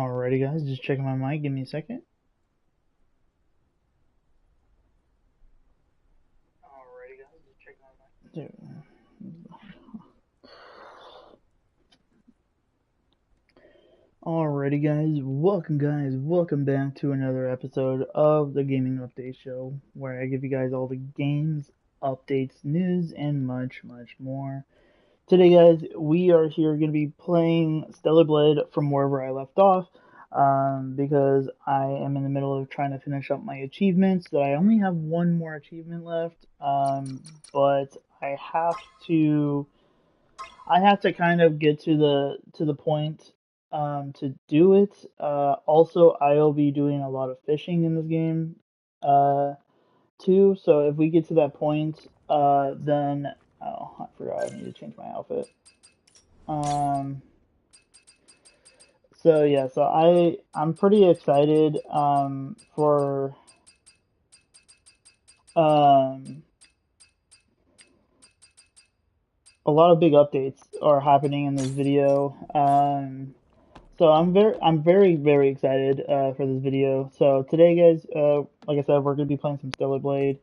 Alrighty, guys, just checking my mic. Give me a second. There. Alrighty, welcome back to another episode of the Gaming Update Show, where I give you guys all the games, updates, news, and much, much more. Today, guys, we are here going to be playing Stellar Blade from wherever I left off, because I am in the middle of trying to finish up my achievements. That I only have one more achievement left, but I have to kind of get to the point to do it. Also, I'll be doing a lot of fishing in this game uh, too. So if we get to that point, then oh, I forgot I need to change my outfit. Um, so yeah, I'm pretty excited for um a lot of big updates are happening in this video. So I'm very excited for this video. So today, guys, like I said, we're gonna be playing some Stellar Blade,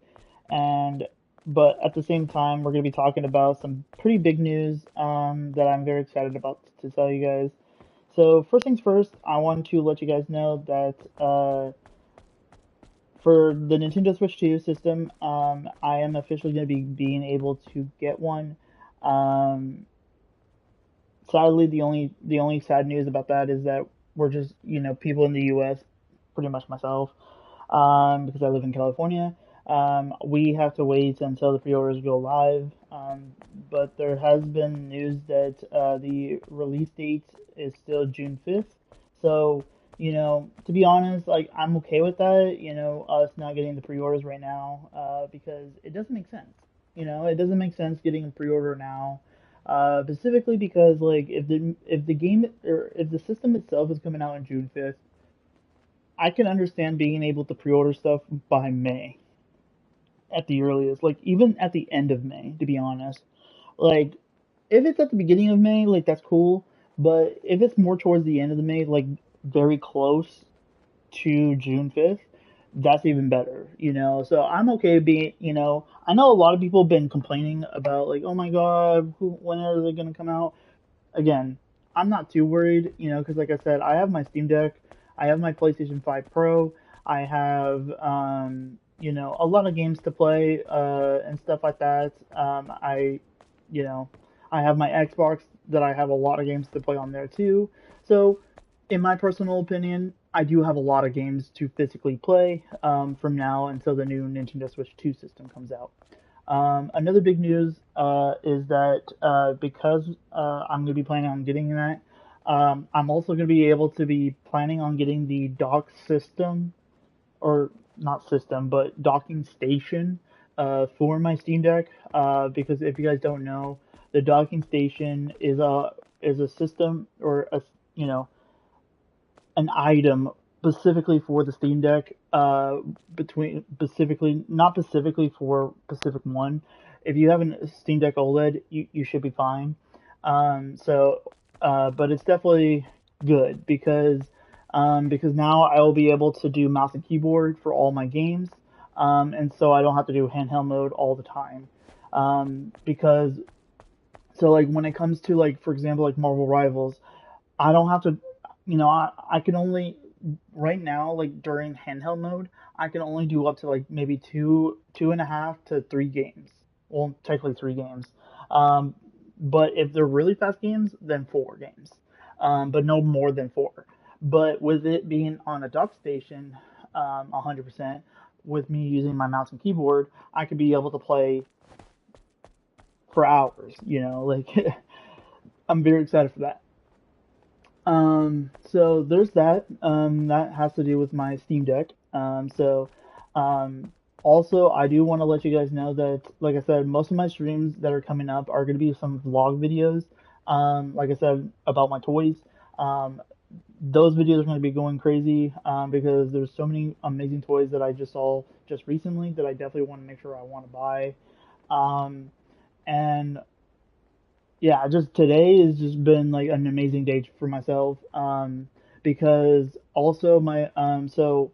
and but at the same time, we're gonna be talking about some pretty big news that I'm very excited about to tell you guys. So first things first, I want to let you guys know that for the Nintendo Switch 2 system, I am officially going to be being able to get one. Um, Sadly, the only sad news about that is that we're just people in the U.S., pretty much myself, because I live in California. We have to wait until the pre-orders go live. But there has been news that the release date is still June 5th. So, to be honest, like I'm okay with that, us not getting the pre-orders right now, because it doesn't make sense. It doesn't make sense getting a pre-order now, specifically because like if the game or if the system itself is coming out on June 5th, I can understand being able to pre-order stuff by May at the earliest, like even at the end of May, to be honest. Like if it's at the beginning of May, like that's cool, but if it's more towards the end of the May, like very close to June 5th, that's even better, So I'm okay being, I know a lot of people have been complaining about like, oh my God, when are they going to come out? Again, I'm not too worried, because like I said, I have my Steam Deck, I have my PlayStation 5 Pro, I have, a lot of games to play, and stuff like that. You know, I have my Xbox that I have a lot of games to play on there too. So, in my personal opinion, I do have a lot of games to physically play, from now until the new Nintendo Switch 2 system comes out. Another big news is that because I'm going to be planning on getting that, I'm also going to be able to be planning on getting the dock system, or not system, but docking station for my Steam Deck. Because if you guys don't know, the docking station is a system or a you know an item specifically for the Steam Deck. Between specifically, not specifically for Pacific One. If you have a Steam Deck OLED, you should be fine. So, but it's definitely good because now I will be able to do mouse and keyboard for all my games, and so I don't have to do handheld mode all the time. Because so like when it comes to like for example like Marvel Rivals, I don't have to, I can only, right now, like during handheld mode, I can only do up to like maybe two and a half to three games. Well, technically three games. Um, but if they're really fast games, then four games. But no more than four. But with it being on a dock station, 100%, with me using my mouse and keyboard, I could be able to play for hours, like I'm very excited for that. So there's that. That has to do with my Steam Deck. Um, Also, I do want to let you guys know that, like I said, most of my streams that are coming up are going to be some vlog videos. Like I said, about my toys. Um, those videos are going to be going crazy, because there's so many amazing toys that I just saw just recently that I definitely want to make sure I want to buy. Um, and yeah, just today has just been like an amazing day for myself. because also my so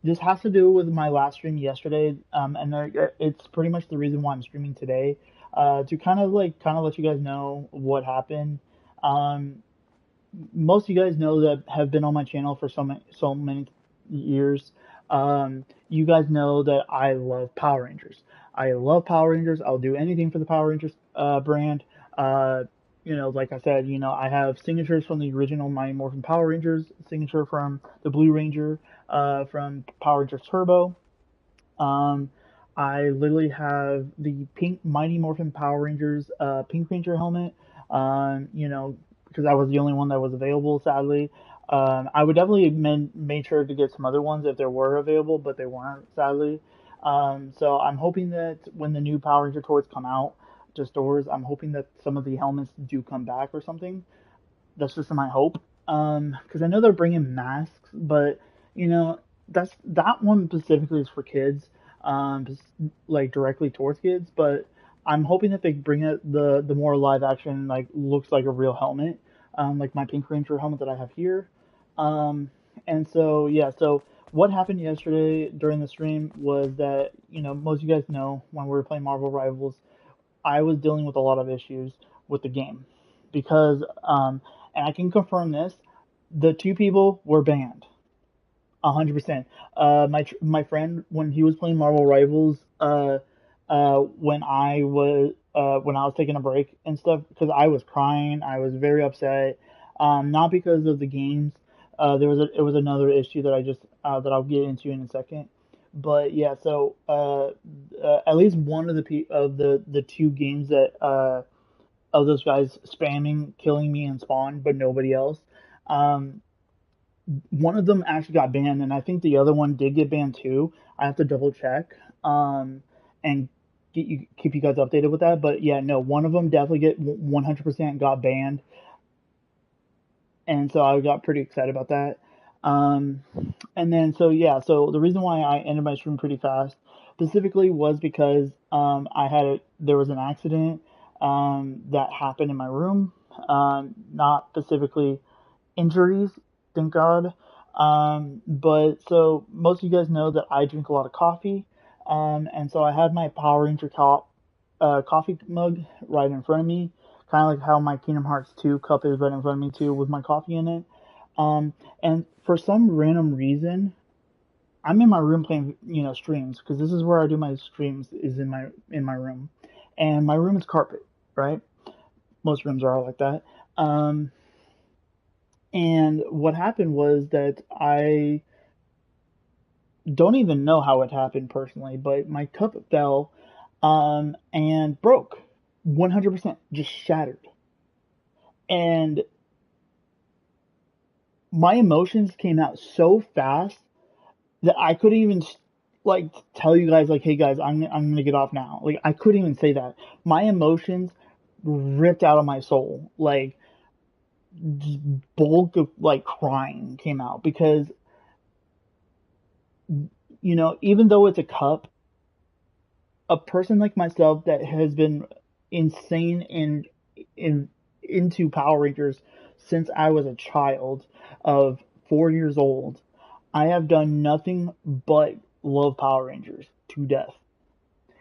this has to do with my last stream yesterday, and it's pretty much the reason why I'm streaming today, to kind of let you guys know what happened. Um, Most of you guys know that have been on my channel for so many years. You guys know that I love Power Rangers. I love Power Rangers. I'll do anything for the Power Rangers brand. Uh, like I said, I have signatures from the original Mighty Morphin Power Rangers, signature from the Blue Ranger, from Power Rangers Turbo. Um, I literally have the pink Mighty Morphin Power Rangers Pink Ranger helmet. Because I was the only one that was available, sadly. I would definitely made sure to get some other ones if there were available, but they weren't, sadly. So I'm hoping that when the new Power Ranger toys come out to stores, I'm hoping that some of the helmets do come back or something. That's just my hope. Because I know they're bringing masks, but you know, that one specifically is for kids, just like directly towards kids. But I'm hoping that they bring it the more live action, like looks like a real helmet, like my Pink Ranger helmet that I have here. Um, and so yeah, so what happened yesterday during the stream was that most of you guys know when we were playing Marvel Rivals, I was dealing with a lot of issues with the game because, and I can confirm this, the two people were banned, 100%. My friend, when he was playing Marvel Rivals, when I was taking a break and stuff, because I was crying, I was very upset, not because of the games. It was another issue that I just that I'll get into in a second. But yeah, so at least one of the two games that of those guys spamming, killing me and spawn, but nobody else. Um, One of them actually got banned, and I think the other one did get banned too. I have to double check and keep you guys updated with that. But yeah, no, one of them definitely get 100% got banned, and so I got pretty excited about that. Um, and then so yeah, so the reason why I ended my stream pretty fast specifically was because there was an accident that happened in my room. Not specifically injuries, thank God. But so most of you guys know that I drink a lot of coffee, and so I had my Power Ranger coffee mug right in front of me, kind of like how my Kingdom Hearts 2 cup is right in front of me too, with my coffee in it. Um, and for some random reason, I'm in my room playing, streams because this is where I do my streams is in my room, and my room is carpet, right? Most rooms are all like that. Um, and what happened was that I don't even know how it happened personally, but my cup fell and broke 100%, just shattered. And my emotions came out so fast that I couldn't even like tell you guys like, hey guys, I'm gonna get off now. Like I couldn't even say that. My emotions ripped out of my soul. Like just bulk of like crying came out because even though it's a cup, a person like myself that has been insane in into Power Rangers since I was a child of 4 years old, I have done nothing but love Power Rangers to death.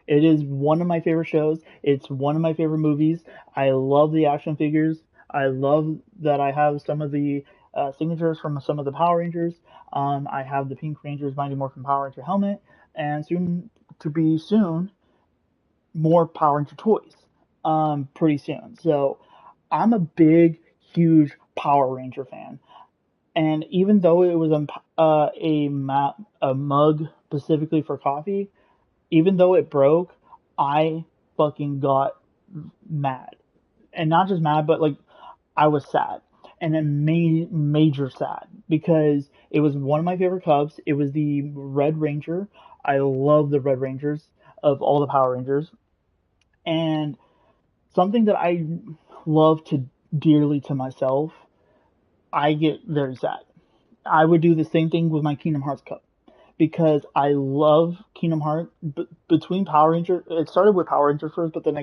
It is one of my favorite shows. It's one of my favorite movies. I love the action figures. I love that I have some of the signatures from some of the Power Rangers. I have the Pink Ranger's Mighty Morphin Power Ranger helmet, and soon more Power Ranger toys. Pretty soon. So I'm a big, huge Power Ranger fan. And even though it was a mug specifically for coffee, even though it broke, I fucking got mad. And not just mad, but like I was sad. And then major sad because it was one of my favorite cups. It was the Red Ranger. I love the Red Rangers of all the Power Rangers. And something that I love to dearly to myself, I get very sad. I would do the same thing with my Kingdom Hearts cup because I love Kingdom Hearts. Between Power Ranger, it started with Power Ranger first, but then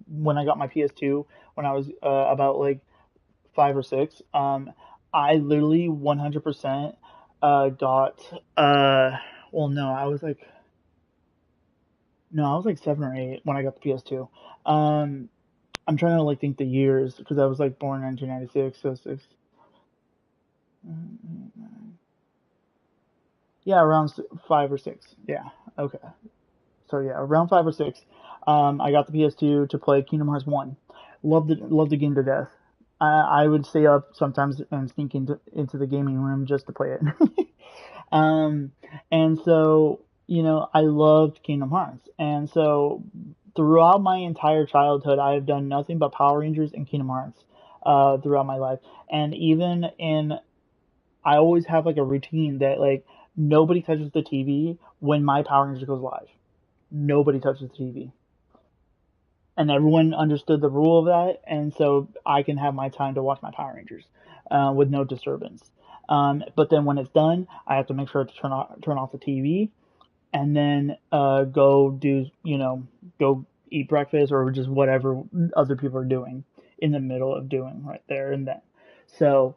when I got my PS2 when I was about like 5 or 6. I literally 100% got well no, I was like no, I was like 7 or 8 when I got the PS2. Um I'm trying to like think the years because I was like born in 1996, so 6. Yeah, around 5 or 6. Yeah. Okay. So yeah, around 5 or 6. I got the PS2 to play Kingdom Hearts 1. Loved the game to death. I would stay up sometimes and sneak into the gaming room just to play it. um, and so, I loved Kingdom Hearts. And so throughout my entire childhood, I have done nothing but Power Rangers and Kingdom Hearts throughout my life. And even in, I always have like a routine that like nobody touches the TV when my Power Rangers goes live. Nobody touches the TV. And everyone understood the rule of that, and so I can have my time to watch my Power Rangers with no disturbance. But then when it's done, I have to make sure to turn off the TV, and then go eat breakfast or just whatever other people are doing in the middle of doing right there and then. So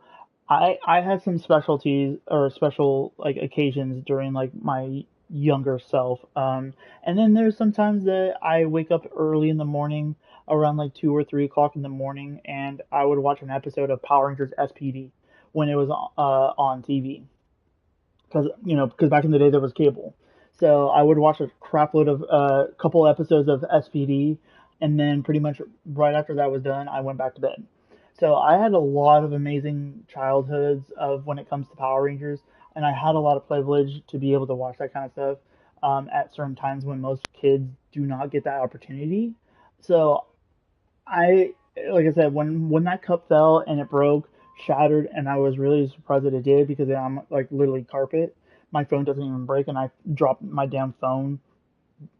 I had some specialties or special like occasions during like my younger self. And then there's sometimes that I wake up early in the morning around like 2 or 3 o'clock in the morning and I would watch an episode of Power Rangers SPD when it was on TV because back in the day there was cable. So I would watch a crap load of couple episodes of SPD, and then pretty much right after that was done, I went back to bed. So I had a lot of amazing childhoods of when it comes to Power Rangers, and I had a lot of privilege to be able to watch that kind of stuff at certain times when most kids do not get that opportunity. So I, like I said, when that cup fell and it broke, shattered, and I was really surprised that it did because I'm like literally carpet. My phone doesn't even break, and I dropped my damn phone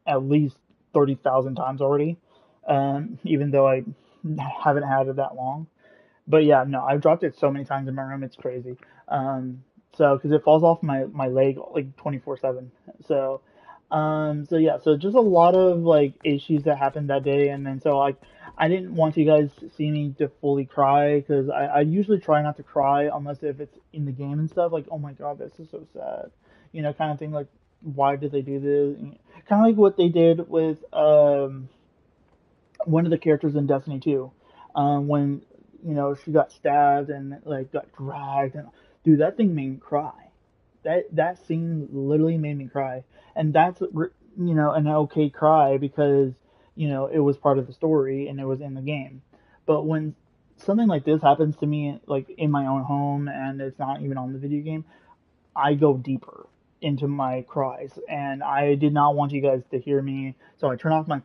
at least 30,000 times already. Even though I haven't had it that long. But yeah, no, I've dropped it so many times in my room, it's crazy. So because it falls off my leg like 24/7. So yeah, so just a lot of like issues that happened that day, and then so like I didn't want you guys to see me to fully cry because I usually try not to cry unless if it's in the game and stuff. Like, oh my God, this is so sad, kind of thing. Like, why did they do this? Kind of like what they did with one of the characters in Destiny 2, when she got stabbed and like got dragged, and dude, that thing made me cry. That scene literally made me cry, and that's an okay cry because it was part of the story and it was in the game. But when something like this happens to me, like in my own home, and it's not even on the video game, I go deeper into my cries, and I did not want you guys to hear me, so I turned off my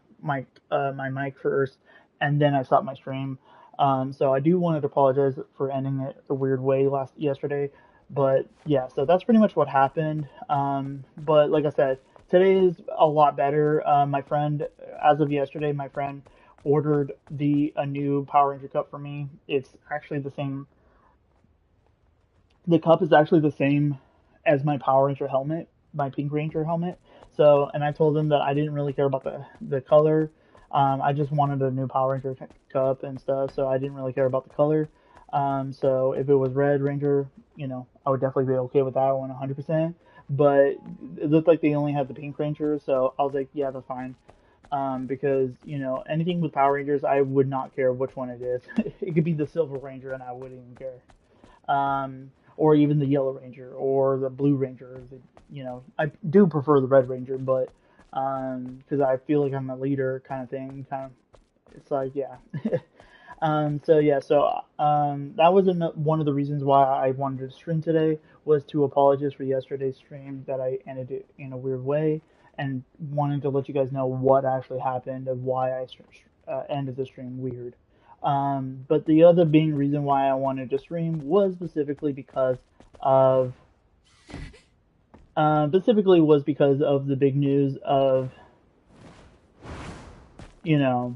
mic first, and then I stopped my stream. So I do wanted to apologize for ending it a weird way yesterday, but yeah, so that's pretty much what happened. But like I said, today is a lot better. My friend, as of yesterday, my friend ordered the a new Power Ranger cup for me. It's actually the same. The cup is actually the same as my Power Ranger helmet, my Pink Ranger helmet. So, and I told them that I didn't really care about the color. I just wanted a new Power Ranger cup and stuff, so I didn't really care about the color. So if it was Red Ranger, I would definitely be okay with that one 100%. But it looked like they only had the Pink Ranger, so I was like, yeah, that's fine. Because anything with Power Rangers, I would not care which one it is. It could be the Silver Ranger, and I wouldn't even care. Or even the Yellow Ranger or the Blue Ranger. I do prefer the Red Ranger, but because I feel like I'm a leader kind of thing. Kind of, it's like yeah. So yeah, so that was one of the reasons why I wanted to stream today was to apologize for yesterday's stream that I ended it in a weird way and wanted to let you guys know what actually happened and why I ended the stream weird. But the other being reason why I wanted to stream was of specifically was because of the big news of you know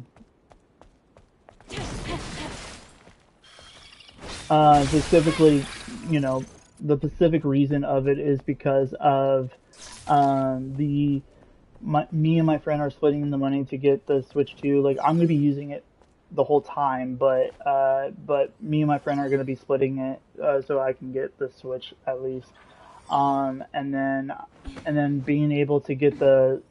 specifically you know the specific reason of it is because of me and my friend are splitting the money to get the Switch 2. Like I'm gonna be using it the whole time, but me and my friend are gonna be splitting it so I can get the Switch at least. Um, and then and then being able to get the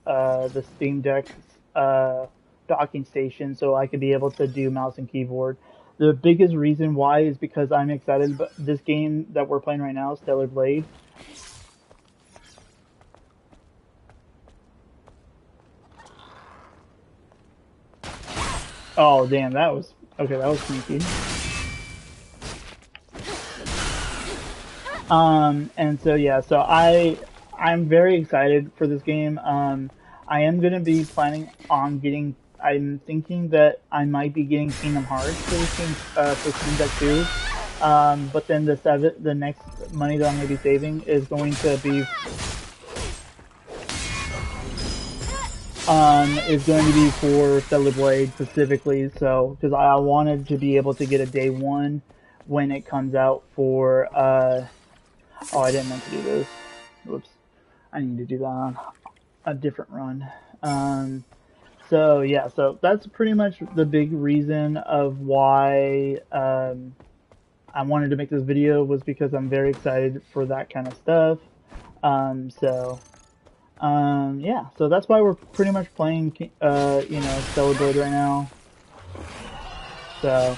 Steam Deck uh, docking station so I could be able to do mouse and keyboard. The biggest reason why is because I'm excited about this game that we're playing right now, Stellar Blade. Oh damn, that was okay. That was sneaky. And so yeah, so I'm very excited for this game. I am gonna be planning on getting. I'm thinking that I might be getting Kingdom Hearts for this game for Steam Deck too. But then the next money that I'm gonna be saving is going to be for Stellar Blade specifically. So because I wanted to be able to get a day one when it comes out for oh, I didn't meant to do this. Whoops. I need to do that on a different run. So yeah, so that's pretty much the big reason of why I wanted to make this video was because I'm very excited for that kind of stuff. So yeah, so that's why we're pretty much playing Stellar Blade right now. So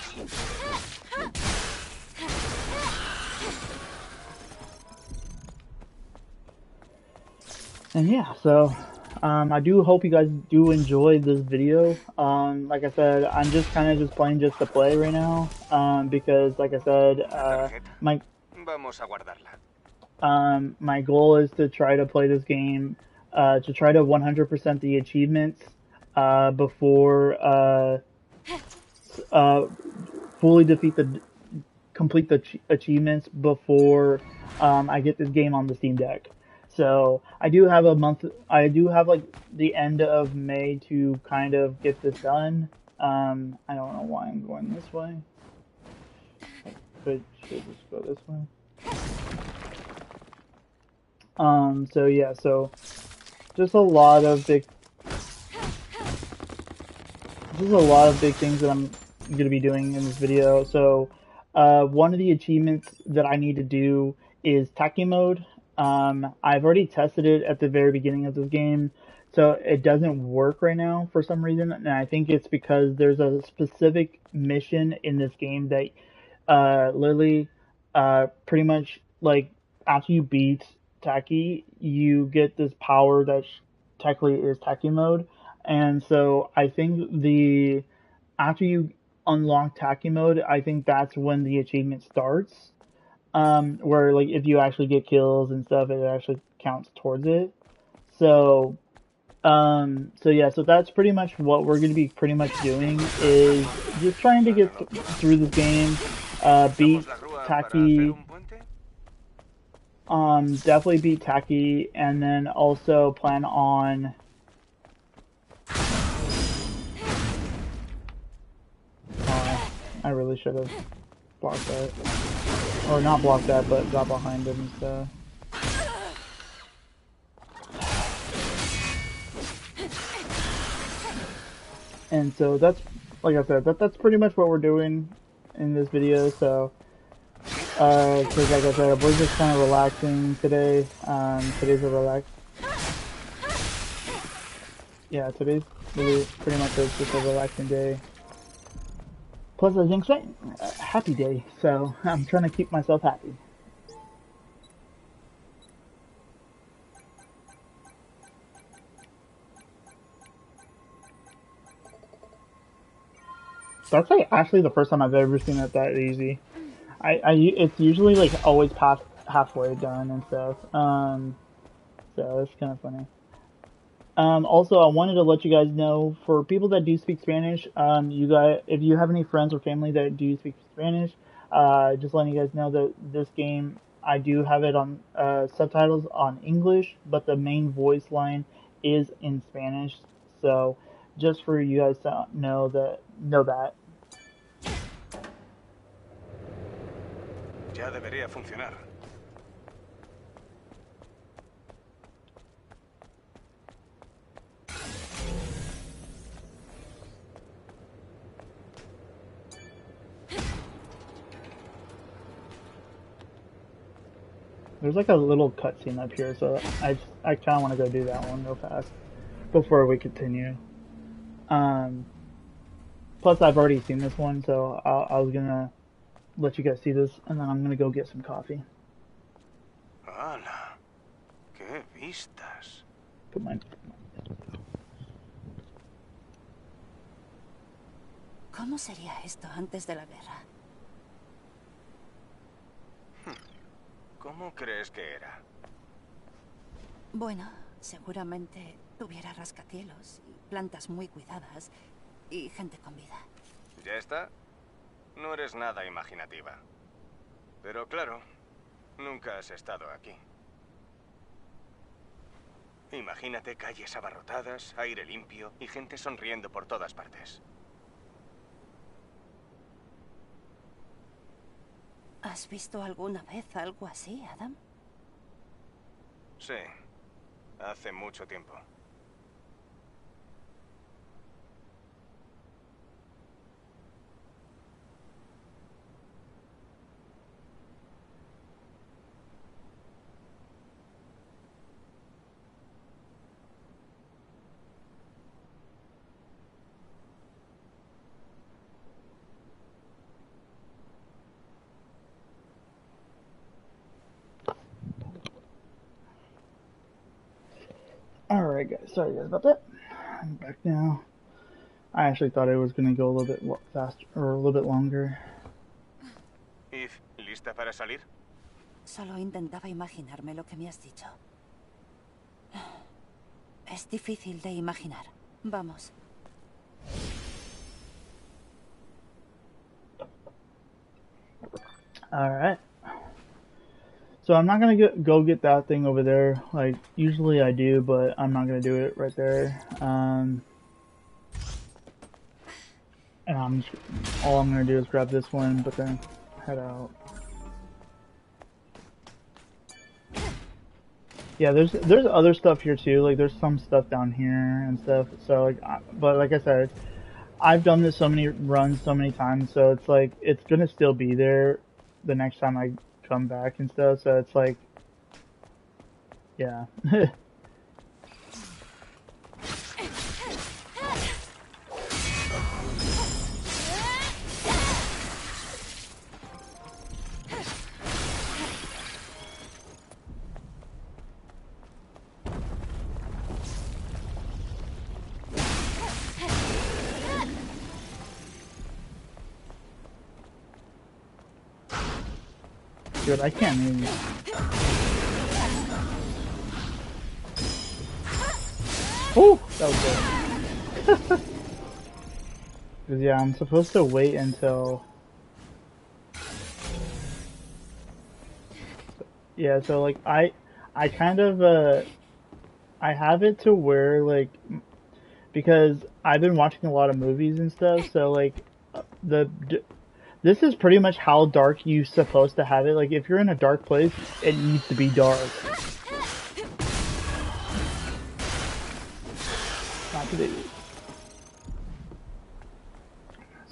and yeah, so I do hope you guys do enjoy this video. Like I said, I'm just kind of just playing just to play right now. Because like I said, my Vamos a guardarla. my goal is to try to play this game, to try to 100% the achievements before uh, fully complete the achievements before I get this game on the Steam Deck. So I do have a month. I do have like the end of May to kind of get this done. I don't know why I'm going this way. Should just go this way. So yeah, so just a lot of big, things that I'm gonna be doing in this video. So, one of the achievements that I need to do is Taki mode. I've already tested it at the very beginning of this game, so it doesn't work right now for some reason, and I think it's because there's a specific mission in this game that, literally, pretty much like after you beat Taki, you get this power that technically is Taki mode, and so I think the after you unlock Taki mode, I think that's when the achievement starts. Where like if you actually get kills and stuff, it actually counts towards it. So, so yeah, so that's pretty much what we're gonna be pretty much doing is just trying to get through this game, beat ¿Usamos la grúa para hacer Taki, un puente? definitely beat Taki, and then also plan on. I really should have blocked that. Or not blocked that, but got behind him and stuff. And so that's, like I said, that's pretty much what we're doing in this video. So, because like I said, we're just kind of relaxing today. Today's a relax. Yeah, today's really pretty much just a relaxing day. Plus, I think a happy day. So I'm trying to keep myself happy. That's like actually the first time I've ever seen it that easy. It's usually like always past halfway done and stuff. So it's kind of funny. Also, I wanted to let you guys know for people that do speak Spanish, you guys, if you have any friends or family that do speak Spanish, just letting you guys know that this game, I do have it on subtitles on English, but the main voice line is in Spanish. So, just for you guys to know that. Ya debería funcionar. There's like a little cutscene up here, so I kind of want to go do that one real fast before we continue. Um, Plus, I've already seen this one, so I was gonna let you guys see this, and then I'm gonna go get some coffee. ¡Hala! ¡Qué vistas! Put my... ¿Cómo sería esto antes de la guerra? ¿Cómo crees que era? Bueno, seguramente tuviera rascacielos y plantas muy cuidadas y gente con vida. ¿Ya está? No eres nada imaginativa. Pero claro, nunca has estado aquí. Imagínate calles abarrotadas, aire limpio y gente sonriendo por todas partes. ¿Has visto alguna vez algo así, Adam? Sí, hace mucho tiempo. Alright guys, sorry guys about that. I'm back now. I actually thought it was going to go a little bit faster, or a little bit longer. Eve, ¿lista para salir? Solo intentaba imaginarme lo que me has dicho. Es difícil de imaginar. Vamos. Alright. So I'm not going to go get that thing over there. Like, usually I do, but I'm not going to do it right there. And all I'm going to do is grab this one, but then head out. Yeah, there's other stuff here too. Like, there's some stuff down here and stuff. So, like, but like I said, I've done this so many runs so many times, so it's like, it's going to still be there the next time I come back and stuff, so it's like, yeah. Dude, I can't even... Oh, that was good. Cause yeah, I'm supposed to wait until... Yeah, so like, I kind of, I have it to where, like, because I've been watching a lot of movies and stuff, so like, this is pretty much how dark you're supposed to have it. Like, if you're in a dark place, it needs to be dark. Not today.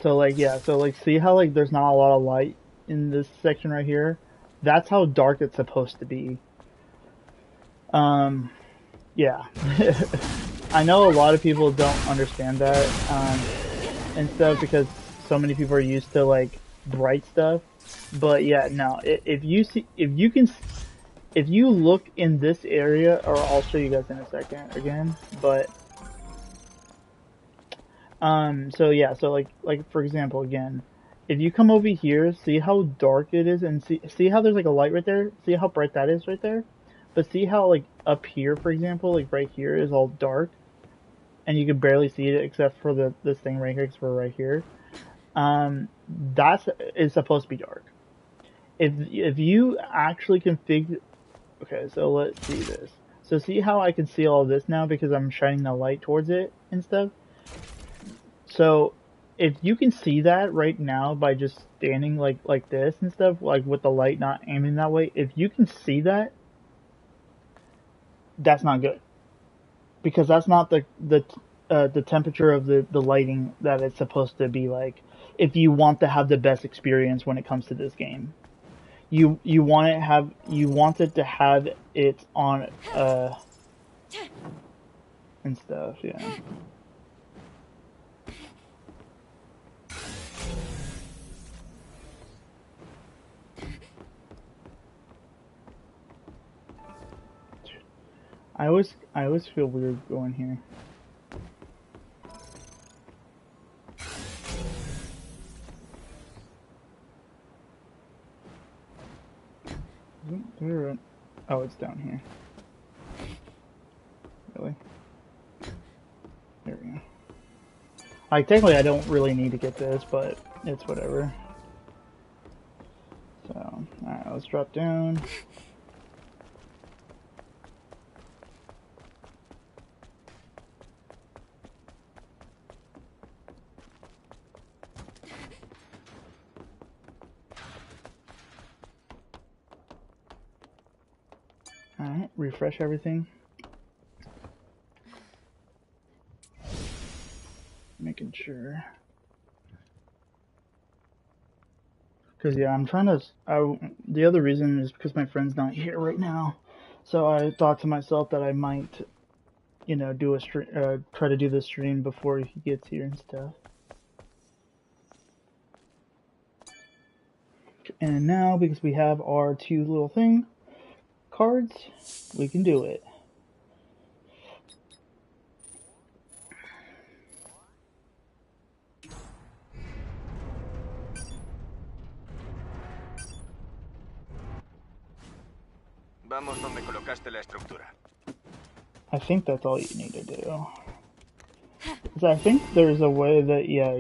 So, like, yeah, so, like, see how, like, there's not a lot of light in this section right here? That's how dark it's supposed to be. Yeah. I know a lot of people don't understand that, and stuff, because so many people are used to like bright stuff, but yeah, no. If you look in this area, or I'll show you guys in a second again. But so yeah, so like for example, again, if you come over here, see how dark it is, and see how there's like a light right there. See how bright that is right there. But see how like up here, for example, like right here is all dark, and you can barely see it except for this thing right here, because we're right here. That is supposed to be dark. If you actually configure, okay, so let's see this. So see how I can see all this now because I'm shining the light towards it and stuff. So if you can see that right now by just standing like this and stuff, like with the light not aiming that way, if you can see that, that's not good, because that's not the temperature of the lighting that it's supposed to be like. If you want to have the best experience when it comes to this game, you want it to have it on and stuff. Yeah. I always feel weird going here. Oh, it's down here. Really? There we go. Like, technically I don't really need to get this, but it's whatever. So, alright, let's drop down. Alright, refresh everything. Making sure. Because, yeah, I'm trying to. The other reason is because my friend's not here right now. So I thought to myself that I might, do try to do the stream before he gets here and stuff. And now, because we have our two little cards, we can do it. Vamos donde colocaste la estructura. I think that's all you need to do. So I think there's a way that, yeah,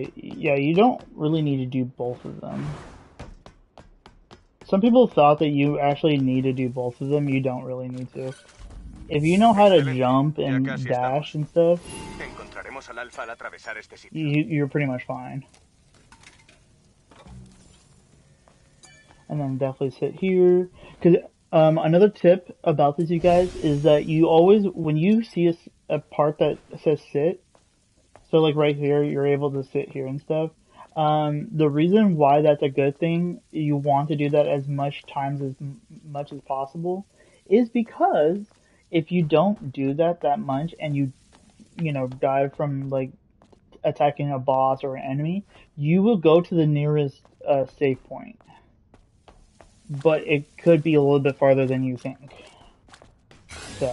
you don't really need to do both of them. Some people thought that you actually need to do both of them. You don't really need to. If you know how to jump and dash and stuff, Encontraremos al alfa al atravesar este sitio. you're pretty much fine. And then definitely sit here. Because another tip about this, you guys, is that you always, when you see a part that says sit, so like right here, you're able to sit here and stuff. The reason why that's a good thing, you want to do that as much as possible, is because if you don't do that much and you die from like attacking a boss or an enemy, you will go to the nearest save point. But it could be a little bit farther than you think. So,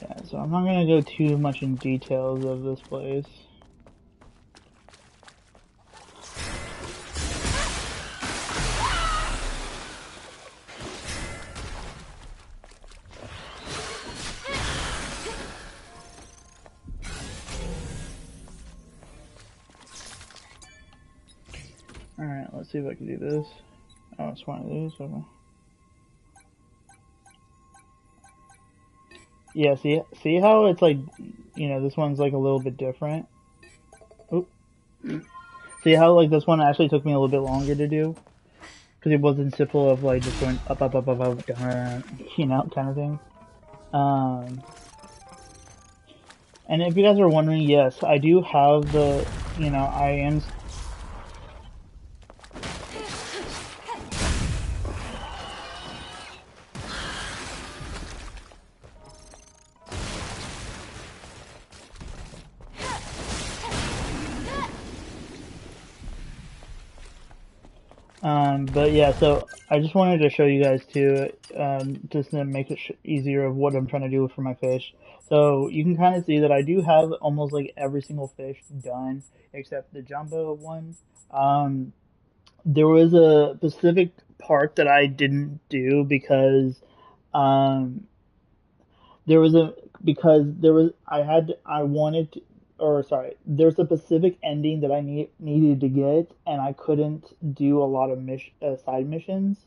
yeah, so I'm not gonna go too much in details of this place. Alright, let's see if I can do this. Oh, it's one of these, okay. Yeah, see how it's like, this one's like a little bit different? Oop. See how like this one actually took me a little bit longer to do? Because it wasn't simple of like just going up, down, kind of thing. And if you guys are wondering, yes, I do have the, I am... But yeah, so I just wanted to show you guys too, just to make it easier of what I'm trying to do for my fish. So you can kind of see that I do have almost like every single fish done, except the jumbo one. There was a specific part that I didn't do because, there's a specific ending that I needed to get, and I couldn't do a lot of side missions.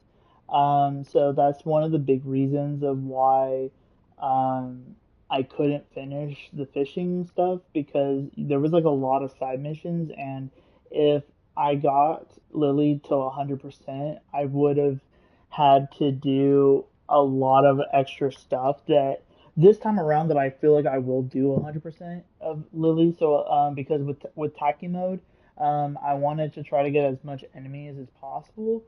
So that's one of the big reasons of why I couldn't finish the fishing stuff, because there was like a lot of side missions, and if I got Lily to 100%, I would have had to do a lot of extra stuff that this time around that I feel like I will do 100% of Lily. So because with Taki mode, I wanted to try to get as much enemies as possible,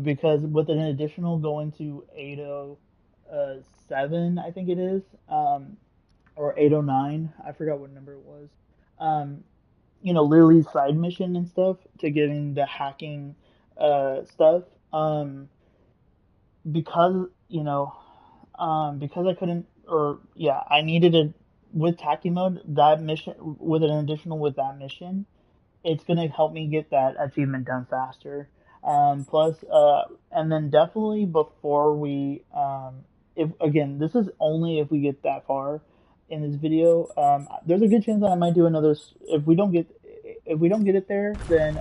because with an additional going to 807, I think it is, or 809, I forgot what number it was. Um, Lily's side mission and stuff to getting the hacking stuff. Because because I couldn't, or yeah, I needed it with Tacky mode. That mission with an additional with that mission, it's gonna help me get that achievement done faster. Plus, and then definitely before we, if again, this is only if we get that far in this video. There's a good chance that I might do another. If we don't get it there, then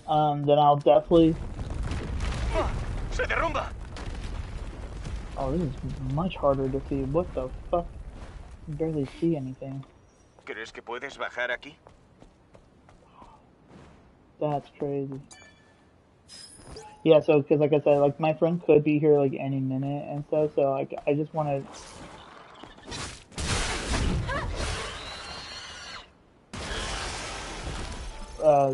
then I'll definitely. ¡Se derrumba! Oh, this is much harder to see. What the fuck? I can barely see anything. ¿Crees que puedes bajar aquí? That's crazy. Yeah, so because like I said, like my friend could be here like any minute and stuff. So like I just want to.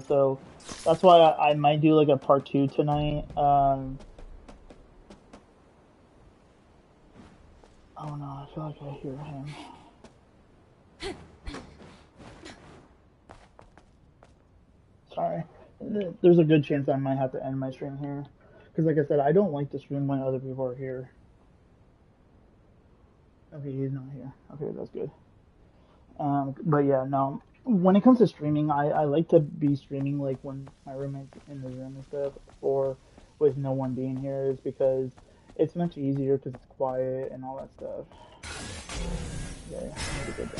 So that's why I might do like a part 2 tonight. Oh no, I feel like I hear him. Sorry. There's a good chance I might have to end my stream here. Because like I said, I don't like to stream when other people are here. Okay, he's not here. Okay, that's good. But yeah, no. When it comes to streaming, I like to be streaming like when my roommate's in the room and stuff, or with no one being here, is because it's much easier because it's quiet and all that stuff. Yeah, I need to go down.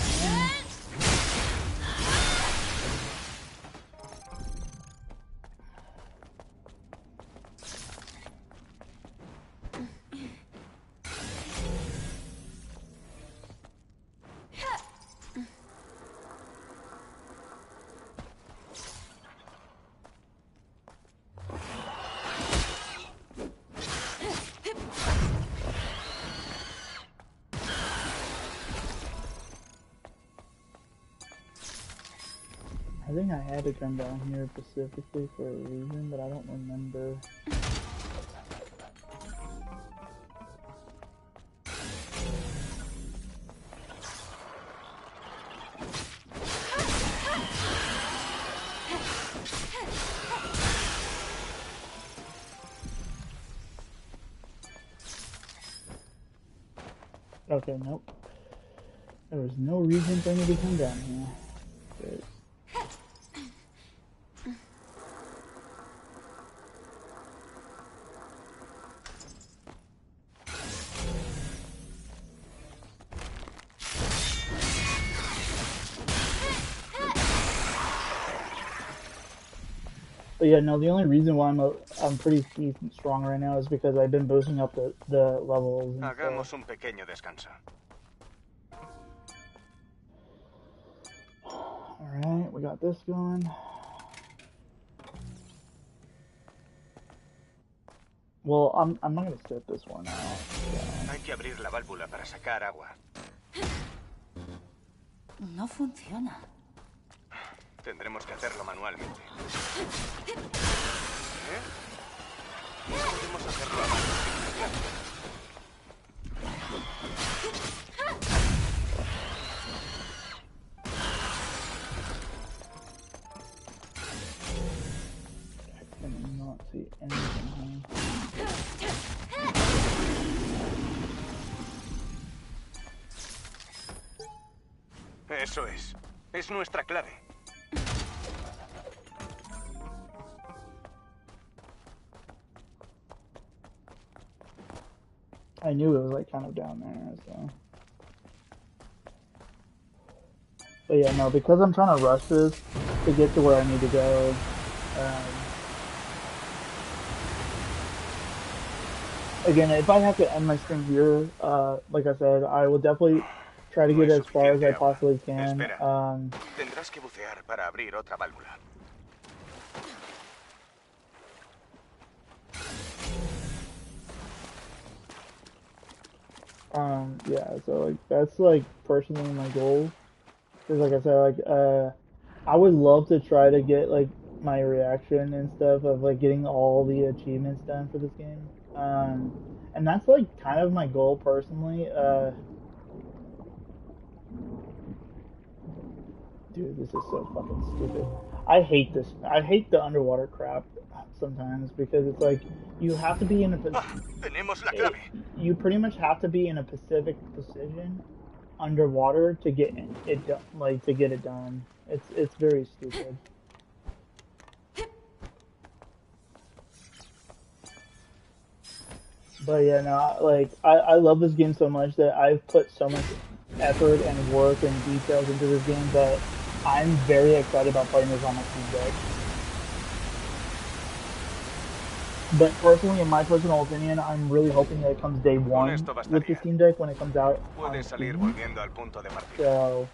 I think I had to come down here specifically for a reason, but I don't remember. Okay, nope. There was no reason for me to come down here. Good. But yeah, no, the only reason why I'm pretty strong right now is because I've been boosting up the levels and Hagamos stuff. un pequeño descanso. Alright, we got this going. Well, I'm not gonna set this one out. So. Hay que abrir la válvula para sacar agua. No funciona. Tendremos que hacerlo manualmente. ¿Eh? Podemos hacerlo a mano. I cannot see anything here. Eso es. Es nuestra clave. I knew it was like kind of down there, so. But yeah, no, because I'm trying to rush this to get to where I need to go. Again, if I have to end my stream here, like I said, I will definitely try to get as far as I possibly can. Tendrás que bucear para abrir otra válvula. Yeah, so like that's like personally my goal. Because like I said, I would love to try to get like my reaction and stuff of like getting all the achievements done for this game. And that's like kind of my goal personally. Dude, this is so fucking stupid. I hate this. I hate the underwater crap sometimes because it's like you have to be in a Ah, tenemos la it, clave. you pretty much have to be in a specific position underwater to get it done, like to get it done. It's very stupid. But yeah, no, like I love this game so much that I've put so much effort and work and details into this game that I'm very excited about playing this on my Steam Deck. But personally, in my personal opinion, I'm really hoping that it comes day Con one esto with the bastaría. Steam Deck when it comes out on Puedes salir Steam. volviendo al punto de partida. So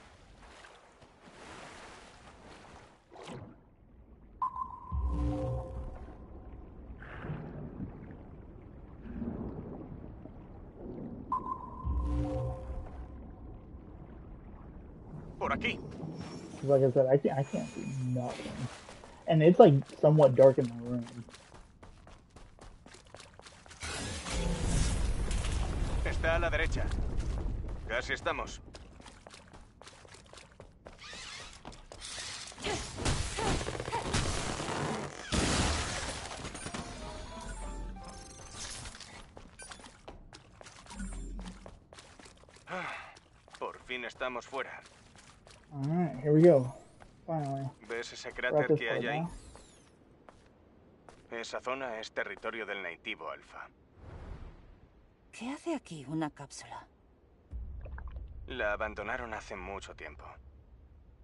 Por aquí. 'cause like I said, I can't see nothing, and it's like somewhat dark in my room. Está a la derecha. Casi estamos. Por fin estamos fuera. All right, here we go. Finally, ¿Ves ese we're at cráter this que part hay ahí? now. Esa zona es territorio del nativo Alfa. ¿Qué hace aquí una cápsula? La abandonaron hace mucho tiempo.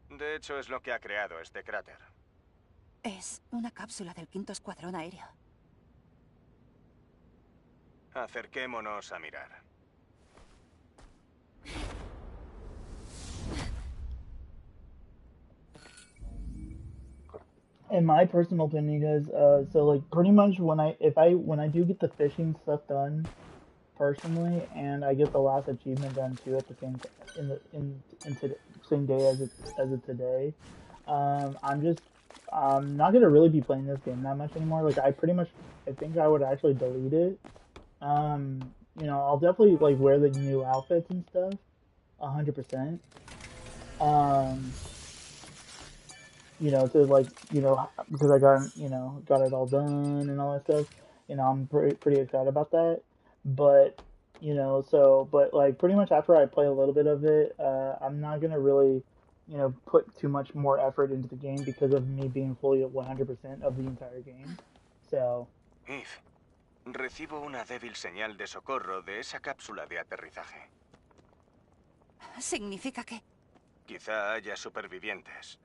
De hecho, es lo que ha creado este cráter. Es una cápsula del 5º Escuadrón Aéreo. Acerquémonos a mirar. In my personal opinion, guys, so like pretty much when I do get the fishing stuff done personally, and I get the last achievement done too at the same in the in today, same day as it today, I'm not gonna really be playing this game that much anymore. Like I pretty much I think I would actually delete it. I'll definitely like wear the new outfits and stuff, 100%. Um, to like because I got it all done and all that stuff. I'm pretty excited about that. But but like pretty much after I play a little bit of it, I'm not gonna really put too much more effort into the game because of me being fully at 100% of the entire game. So Eve, recibo una débil señal de socorro de esa cápsula de aterrizaje. ¿Significa que...? Quizá haya supervivientes.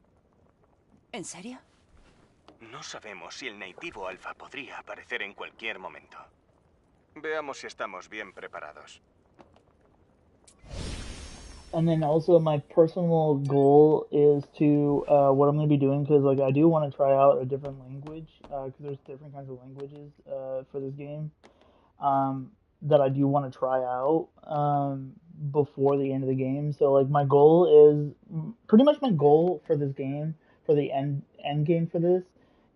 ¿En serio? No sabemos si el nativo Alfa podría aparecer en cualquier momento. Veamos si estamos bien preparados. and then also my personal goal is to what I'm gonna be doing because like I do want to try out a different language because there's different kinds of languages for this game. That I do want to try out before the end of the game. So like my goal is pretty much my goal for this game for the end game for this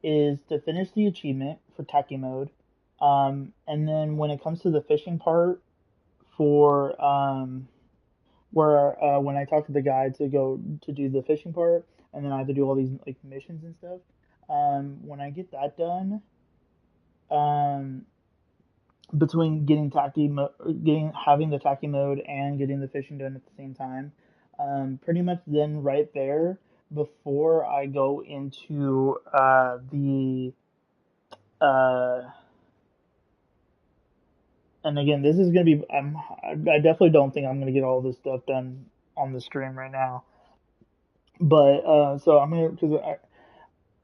is to finish the achievement for Taki mode. And then when it comes to the fishing part for where when I talk to the guy to go to do the fishing part, and then I have to do all these like missions and stuff. When I get that done, um, between getting having the tacky mode and getting the fishing done at the same time. Pretty much then right there before I go into the uh, and again this is gonna be I definitely don't think I'm gonna get all this stuff done on the stream right now. But so I'm gonna because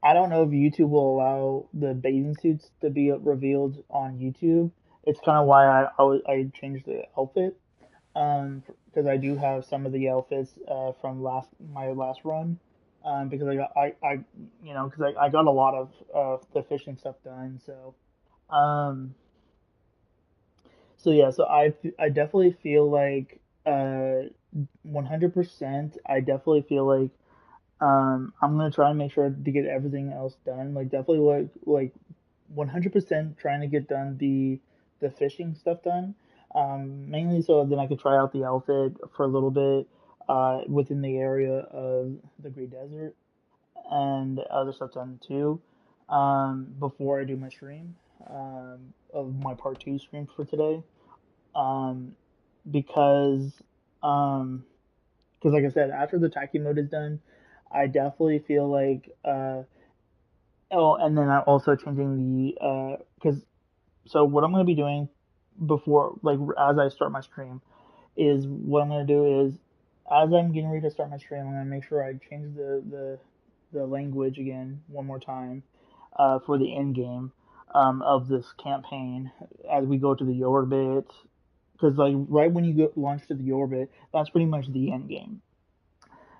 I don't know if YouTube will allow the bathing suits to be revealed on YouTube. It's kind of why I changed the outfit. Because I do have some of the outfits from my last run. Because because I got a lot of the fishing stuff done. Um, so yeah, so I definitely feel like 100%. I definitely feel like I'm gonna try and make sure to get everything else done. Like definitely like 100% trying to get done the fishing stuff done. Mainly so then I could try out the outfit for a little bit within the area of the Great Desert and other stuff done too. Before I do my stream of my part two stream for today. Um, because um, because like I said, after the tacky mode is done, I definitely feel like oh, and then I'm also changing the because so what I'm gonna be doing before like as I start my stream is what I'm gonna do is as I'm getting ready to start my stream, I'm gonna make sure I change the language again one more time for the end game of this campaign as we go to the orbit because like right when you go launch to the orbit, that's pretty much the end game,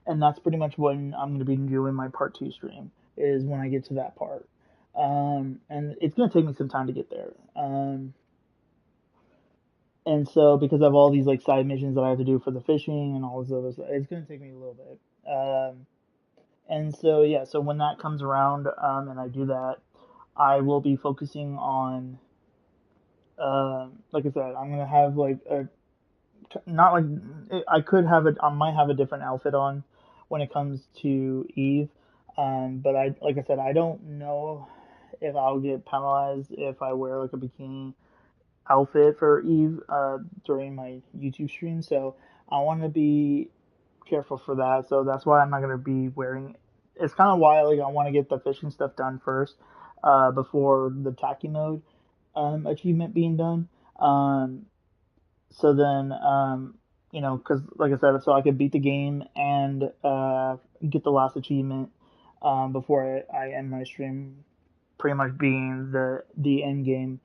and that's pretty much when I'm going to be doing my part two stream is when I get to that part. And it's going to take me some time to get there. And so because of all these like side missions that I have to do for the fishing and all this other stuff, it's going to take me a little bit. And so yeah, so when that comes around, and I do that, I will be focusing on, like I said, I'm gonna have like a not like I could have it. I might have a different outfit on when it comes to Eve. But I, like I said, I don't know if I'll get penalized if I wear like a bikini outfit for Eve during my YouTube stream. So I want to be careful for that. So that's why I'm not gonna be wearing. It's kind of why like I want to get the fishing stuff done first before the tacky mode achievement being done. Um, so then, because like I said, so I could beat the game and get the last achievement before I end my stream, pretty much being the end game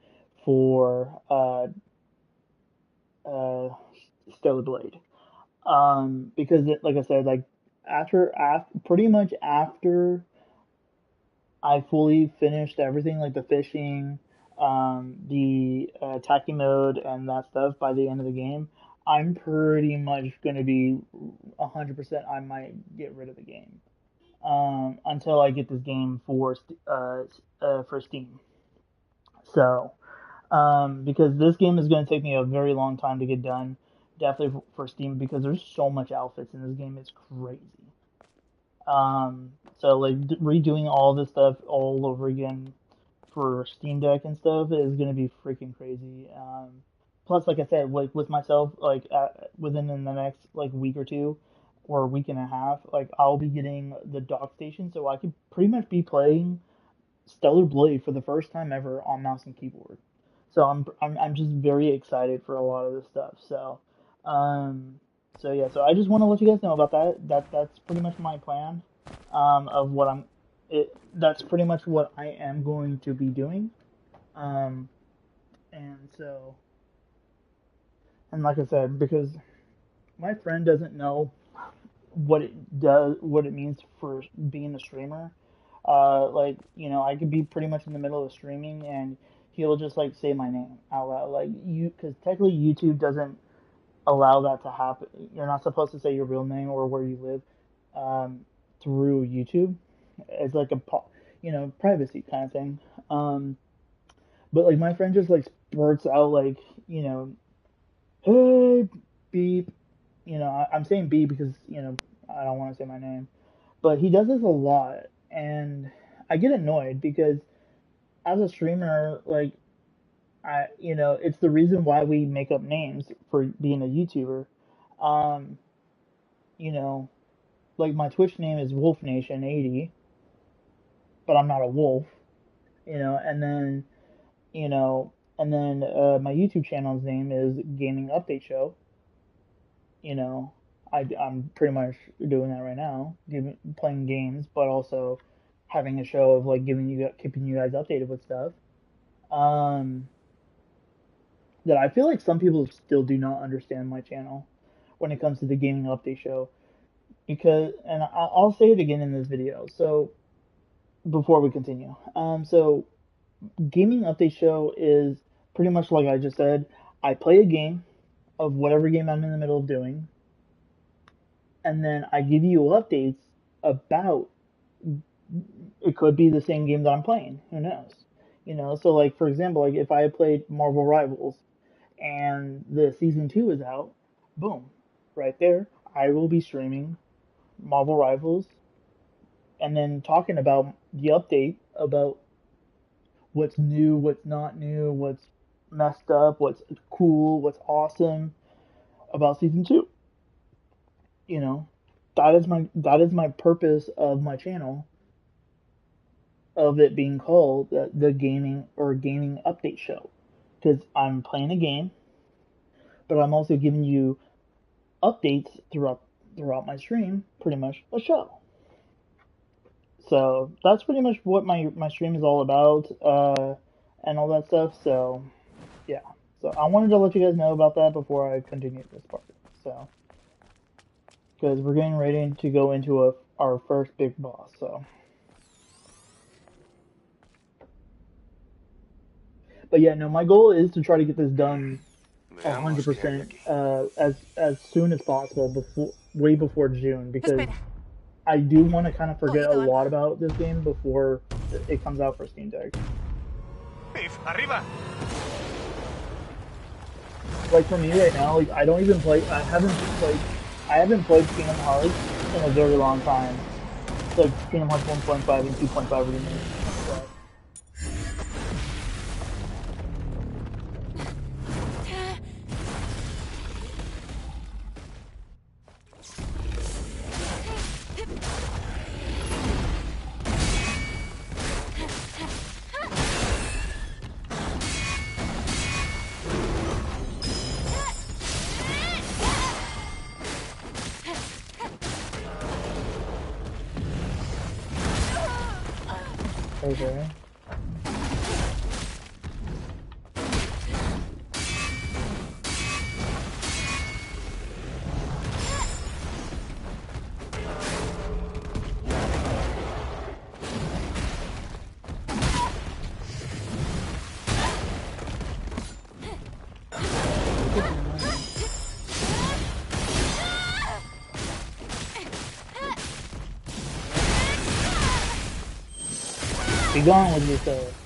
for uh, Stellar Blade. Because like I said, like after pretty much after I fully finished everything, like the fishing, the attacking mode, and that stuff by the end of the game. I'm pretty much going to be 100%. I might get rid of the game until I get this game for Steam. So, because this game is going to take me a very long time to get done, definitely for Steam, because there's so much outfits in this game. It's crazy. So like redoing all this stuff all over again for Steam Deck and stuff is gonna be freaking crazy. Plus, like I said, like with myself, like within the next like week or two, or a week and a half, like I'll be getting the dock station, so I could pretty much be playing Stellar Blade for the first time ever on mouse and keyboard. So I'm just very excited for a lot of this stuff. Um, so yeah, so I just want to let you guys know about that. That's pretty much my plan of what I'm. That's pretty much what I am going to be doing. Um, and so and like I said, because my friend doesn't know what it means for being a streamer. Like I could be pretty much in the middle of streaming and he'll just like say my name out loud, like because technically YouTube doesn't allow that to happen. You're not supposed to say your real name or where you live through YouTube. It's like a privacy kind of thing. Um, but like my friend just like spurts out like hey beep. I'm saying beep because I don't want to say my name, but he does this a lot, and I get annoyed because as a streamer, like it's the reason why we make up names for being a YouTuber. Um, you know, like my Twitch name is Wolf Nation 80, but I'm not a wolf. And then my YouTube channel's name is Gaming Update Show. You know, I'm pretty much doing that right now, playing games, but also having a show of like keeping you guys updated with stuff. Um, that I feel like some people still do not understand my channel when it comes to the Gaming Update Show, because, and I'll say it again in this video. So before we continue, so Gaming Update Show is pretty much like I just said. I play a game of whatever game I'm in the middle of doing. and then I give you updates about, it could be the same game that I'm playing. Who knows? So like for example, like if I played Marvel Rivals and the season 2 is out, boom, right there, I will be streaming Marvel Rivals and then talking about the update, about what's new, what's not new, what's messed up, what's cool, what's awesome about season 2. You know, that is my purpose of my channel, of it being called the gaming or gaming update show, because I'm playing a game, but I'm also giving you updates throughout my stream, pretty much a show. So that's pretty much what my stream is all about, and all that stuff. So yeah, so I wanted to let you guys know about that before I continue this part. So because we're getting ready to go into our first big boss. So. But yeah, no, my goal is to try to get this done Veamos qué hay 100% aquí. as soon as possible, way before June, because Espera. I do want to kind of forget a Oído lot algo. about this game before it comes out for Steam Deck. ¡If, arriba! Like for me right now, like I don't even play. I haven't played Kingdom Hearts in a very long time. Like Kingdom Hearts 1.5 and 2.5 remake. So, okay. Be gone with yourself.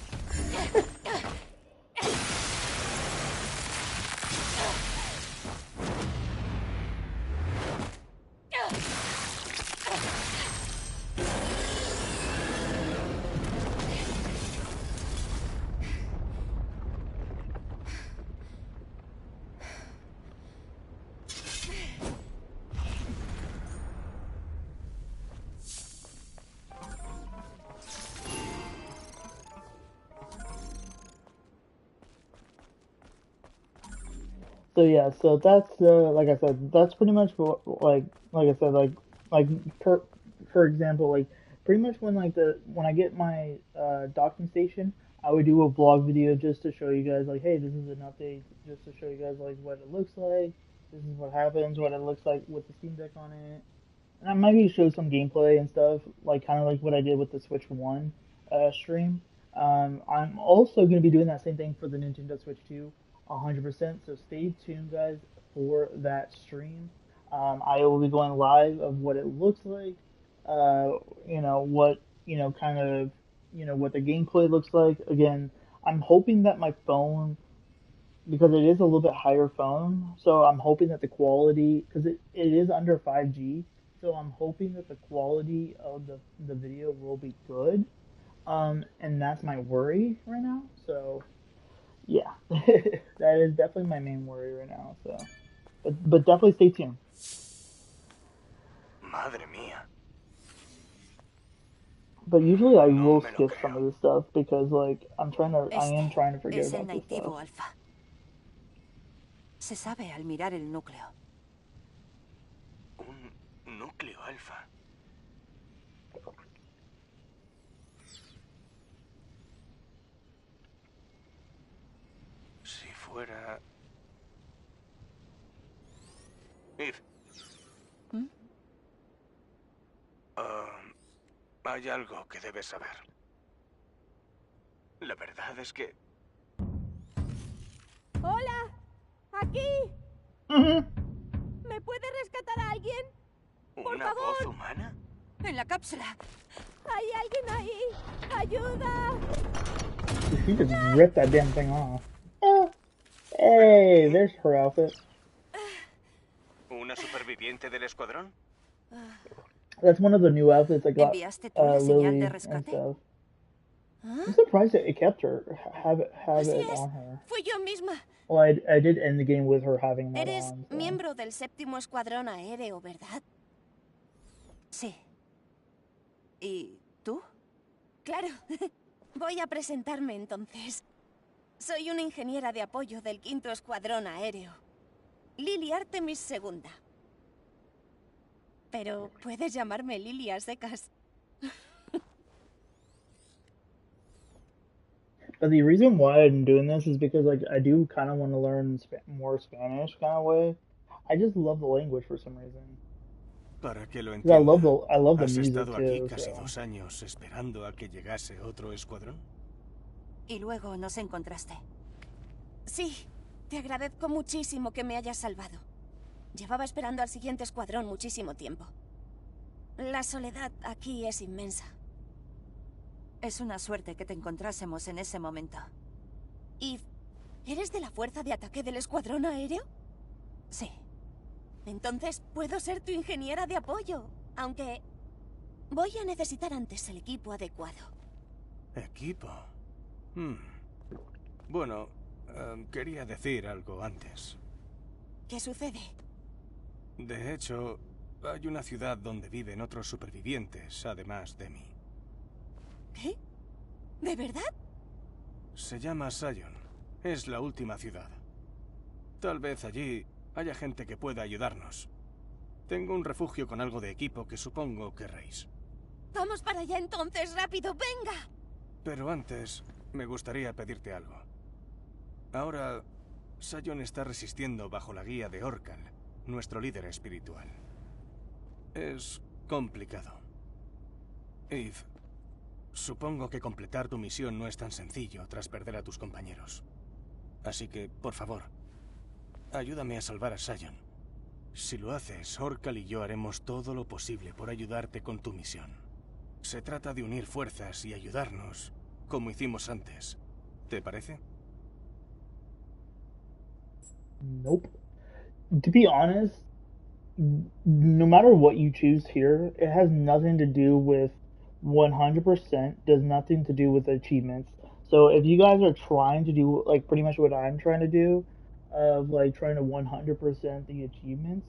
So yeah, so that's like I said, that's pretty much what, like I said, like per for example, like pretty much when I get my docking station, I would do a vlog video just to show you guys like, hey, this is an update, just to show you guys like what it looks like. This is what happens, what it looks like with the Steam Deck on it, and I might maybe show some gameplay and stuff, like kind of like what I did with the Switch One stream. I'm also going to be doing that same thing for the Nintendo Switch 2, 100%. So stay tuned, guys, for that stream. I will be going live of what it looks like. What kind of what the gameplay looks like. Again, I'm hoping that my phone, because it is a little bit higher phone, so I'm hoping that the quality, because it is under 5G, so I'm hoping that the quality of the video will be good. And that's my worry right now. So yeah, that is definitely my main worry right now. So, but definitely stay tuned. Madre mía. But usually I No will me lo skip some creo. of this stuff because like I Este am trying to forget es el about this stuff. Nativo Alpha. Se sabe al mirar el núcleo. Un núcleo alfa. Si fuera... Eve. ¿Mm? Hay algo que debes saber. La verdad es que... ¡Hola! ¡Aquí! Mhm. ¿Me puede rescatar a alguien? ¿Una voz humana? En la cápsula. ¿Hay alguien ahí? ¡Ayuda! She just ripped that damn thing off. Hey, there's her outfit. ¿Una superviviente del escuadrón? That's one of the new outfits I got. ¿Enviaste tú la señal Lily de and rescate? stuff. ¿Ah? I'm surprised that it kept her, have Así it es. on her. Fui yo misma. Well, I did end the game with her having that Eres on. So. miembro del 7º Escuadrón Aéreo, ¿verdad? Sí. ¿Y tú? Claro. Voy a presentarme entonces. Soy una ingeniera de apoyo del 5º Escuadrón Aéreo. Lily Artemis II. Pero puedes llamarme Lily a secas. But the reason why I'm doing this is because like I do kind of want to learn more Spanish kind of way. I just love the language for some reason. Para que lo 'Cause I love entienda, the ¿has music estado aquí too. casi So. 2 años esperando a que llegase otro escuadrón? Y luego nos encontraste. Sí, te agradezco muchísimo que me hayas salvado. Llevaba esperando al siguiente escuadrón muchísimo tiempo. La soledad aquí es inmensa. Es una suerte que te encontrásemos en ese momento. ¿Y eres de la fuerza de ataque del escuadrón aéreo? Sí. Entonces puedo ser tu ingeniera de apoyo, aunque voy a necesitar antes el equipo adecuado. ¿Equipo? Bueno, quería decir algo antes. ¿Qué sucede? De hecho, hay una ciudad donde viven otros supervivientes, además de mí. ¿Qué? ¿De verdad? Se llama Sion. Es la última ciudad. Tal vez allí haya gente que pueda ayudarnos. Tengo un refugio con algo de equipo que supongo querréis. Vamos para allá entonces, rápido, venga. Pero antes, me gustaría pedirte algo. Ahora, Sion está resistiendo bajo la guía de Orcal, nuestro líder espiritual. Es complicado. Eve, supongo que completar tu misión no es tan sencillo tras perder a tus compañeros. Así que, por favor, ayúdame a salvar a Sion. Si lo haces, Orcal y yo haremos todo lo posible por ayudarte con tu misión. Se trata de unir fuerzas y ayudarnos, como hicimos antes. ¿Te parece? Nope. To be honest, no matter what you choose here, it has nothing to do with 100%, does nothing to do with achievements. So if you guys are trying to do like pretty much what I'm trying to do, of like trying to 100% the achievements,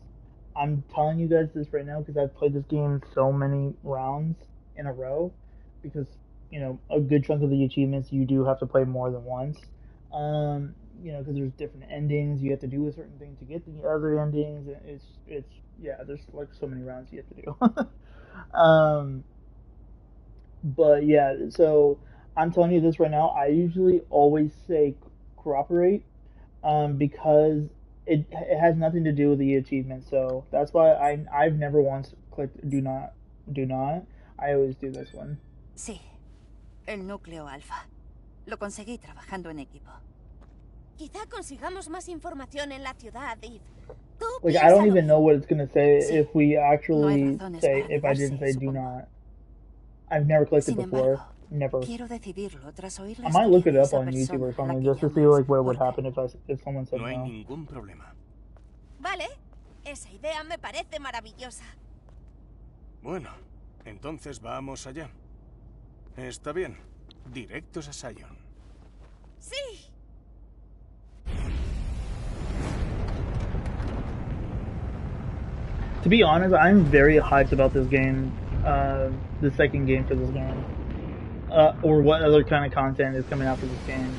I'm telling you guys this right now because I've played this game so many rounds in a row, because you know a good chunk of the achievements you do have to play more than once. You know, because there's different endings you have to do a certain thing to get the other endings. It's yeah, there's like so many rounds you have to do. But yeah, so I'm telling you this right now. I usually always say cooperate, because it has nothing to do with the achievement. So that's why I've never once clicked do not. I always do this one. Sí. El núcleo alfa. Lo conseguí trabajando en equipo. Quizá consigamos más información en la ciudad, Eve. Tú Like I don't piénsalo even know bien. what it's gonna say Sí. if we actually No hay razones say para if I negarse, didn't say do supongo. not. I've never clicked it Sin before. embargo, Never. quiero decidirlo tras oír la I might historia look it de up esa on YouTube or persona a la something que just to see llamas like what would Orcal. happen if someone said No hay no. ningún problema. Vale, esa idea me parece maravillosa. Bueno, entonces vamos allá. Está bien. Directos a Sion. Sí. To be honest, I'm very hyped about this game, the second game for this game, or what other kind of content is coming out for this game.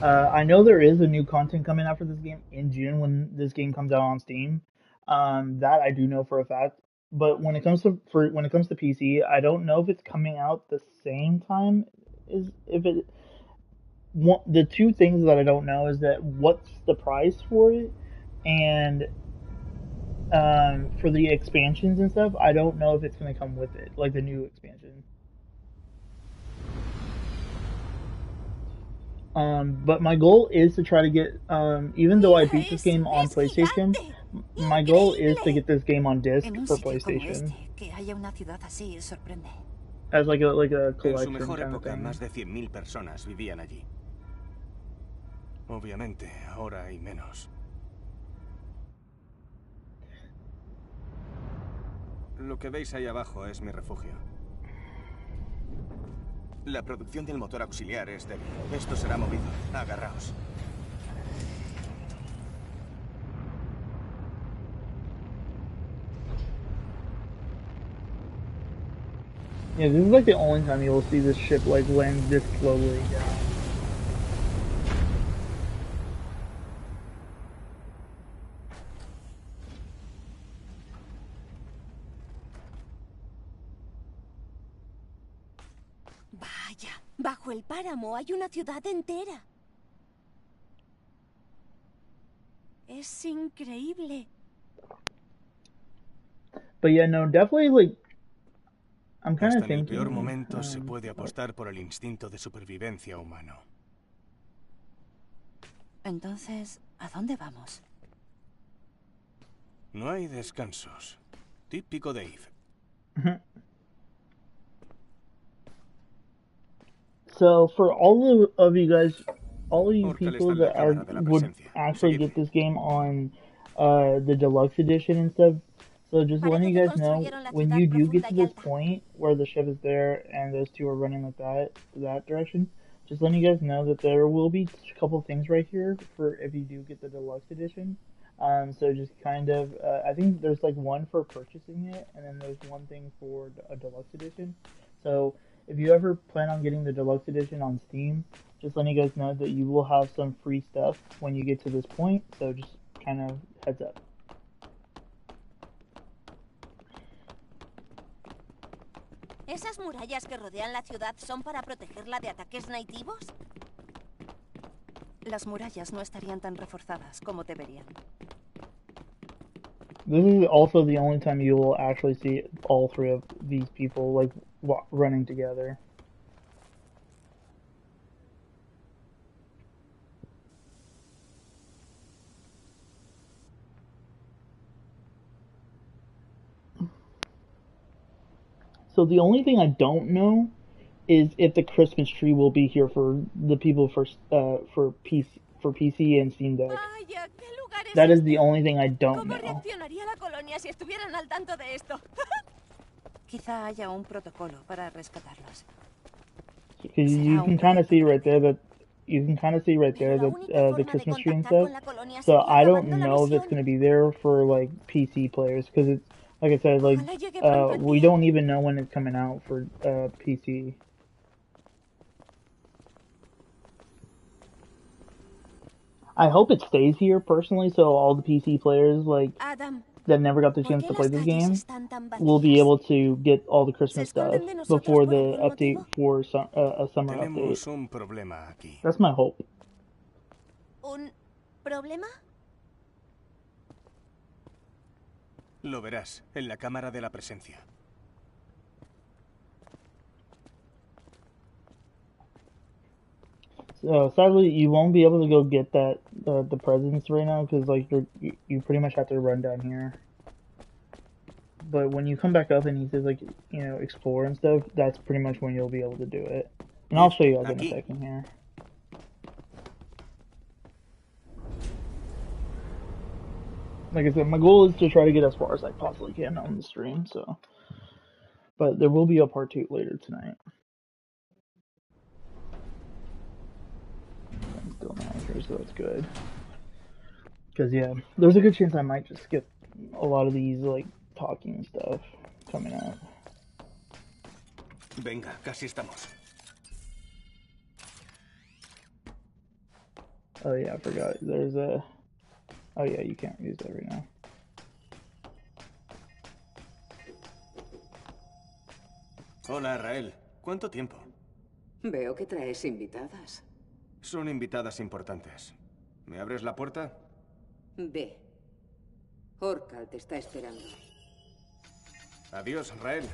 I know there is a new content coming out for this game in June when this game comes out on Steam. That I do know for a fact. But when it comes to PC, I don't know if it's coming out the same time. The two things that I don't know is that what's the price for it, and for the expansions and stuff, I don't know if it's going to come with it, like the new expansion. But my goal is to try to get, even though I Mira, beat this game on es PlayStation, gigante. my goal is to get Increíble. this game on disc En un for sitio como PlayStation este, que haya una ciudad así sorprende. as like a En su collection mejor kind of época, thing. más de 100.000 personas vivían allí. Obviamente, ahora hay menos. Lo que veis ahí abajo es mi refugio. La producción del motor auxiliar es débil. Esto será movido. Agarraos. Yeah, this is like the only time you'll see this ship like land this slowly down. Vaya, bajo el páramo hay una ciudad entera. Es increíble. But yeah, no, definitely like I'm kind Hasta of en el peor thinking. momento se puede apostar por el instinto de supervivencia humano. Entonces, ¿a dónde vamos? No hay descansos. Típico de Eve. So for all of you guys, all of you Orcal people está en la that are cámara de la would presencia. actually Seguidme. get this game on the deluxe edition and stuff. So just letting you guys know, when you do get to this point where the ship is there and those two are running like that direction, just letting you guys know that there will be a couple things right here for if you do get the deluxe edition. So just kind of, I think there's like one for purchasing it, and then there's one thing for a deluxe edition. So if you ever plan on getting the deluxe edition on Steam, just letting you guys know that you will have some free stuff when you get to this point. So just kind of heads up. ¿Esas murallas que rodean la ciudad son para protegerla de ataques nativos? Las murallas no estarían tan reforzadas como deberían. This is also the only time you will actually see all three of these people like running together. So the only thing I don't know is if the Christmas tree will be here for the people for PC and Steam Deck. Vaya, ¿qué lugar es That is este? the only thing I don't ¿Cómo know. reaccionaría la colonia si estuvieran al tanto de esto? Quizá haya un protocolo para rescatarlos. Because you can kind of see right there that the Christmas tree and stuff. So I don't know if it's going to be there for like PC players because it's like I said, like we don't even know when it's coming out for PC. I hope it stays here personally, so all the PC players like Adam, that never got the chance to play this game will be able to get all the Christmas stuff before the update for a summer Tenemos update. un problema aquí. That's my hope. ¿Un problema? Lo verás en la cámara de la presencia. Sadly, you won't be able to go get that the presents right now because like you pretty much have to run down here. But when you come back up and he says like explore and stuff, that's pretty much when you'll be able to do it. And I'll show you guys in a second here. Like I said, my goal is to try to get as far as I possibly can on the stream. So, but there will be a part 2 later tonight. I'm still not here, so that's good. Because yeah, there's a good chance I might just skip a lot of these like talking stuff coming out. Venga, casi estamos. Oh yeah, I forgot. There's a. Oh yeah, you can't use that right now. Hola, Rael. ¿Cuánto tiempo? Veo que traes invitadas. Son invitadas importantes. ¿Me abres la puerta? Ve. Orcal te está esperando. Adiós, Rael.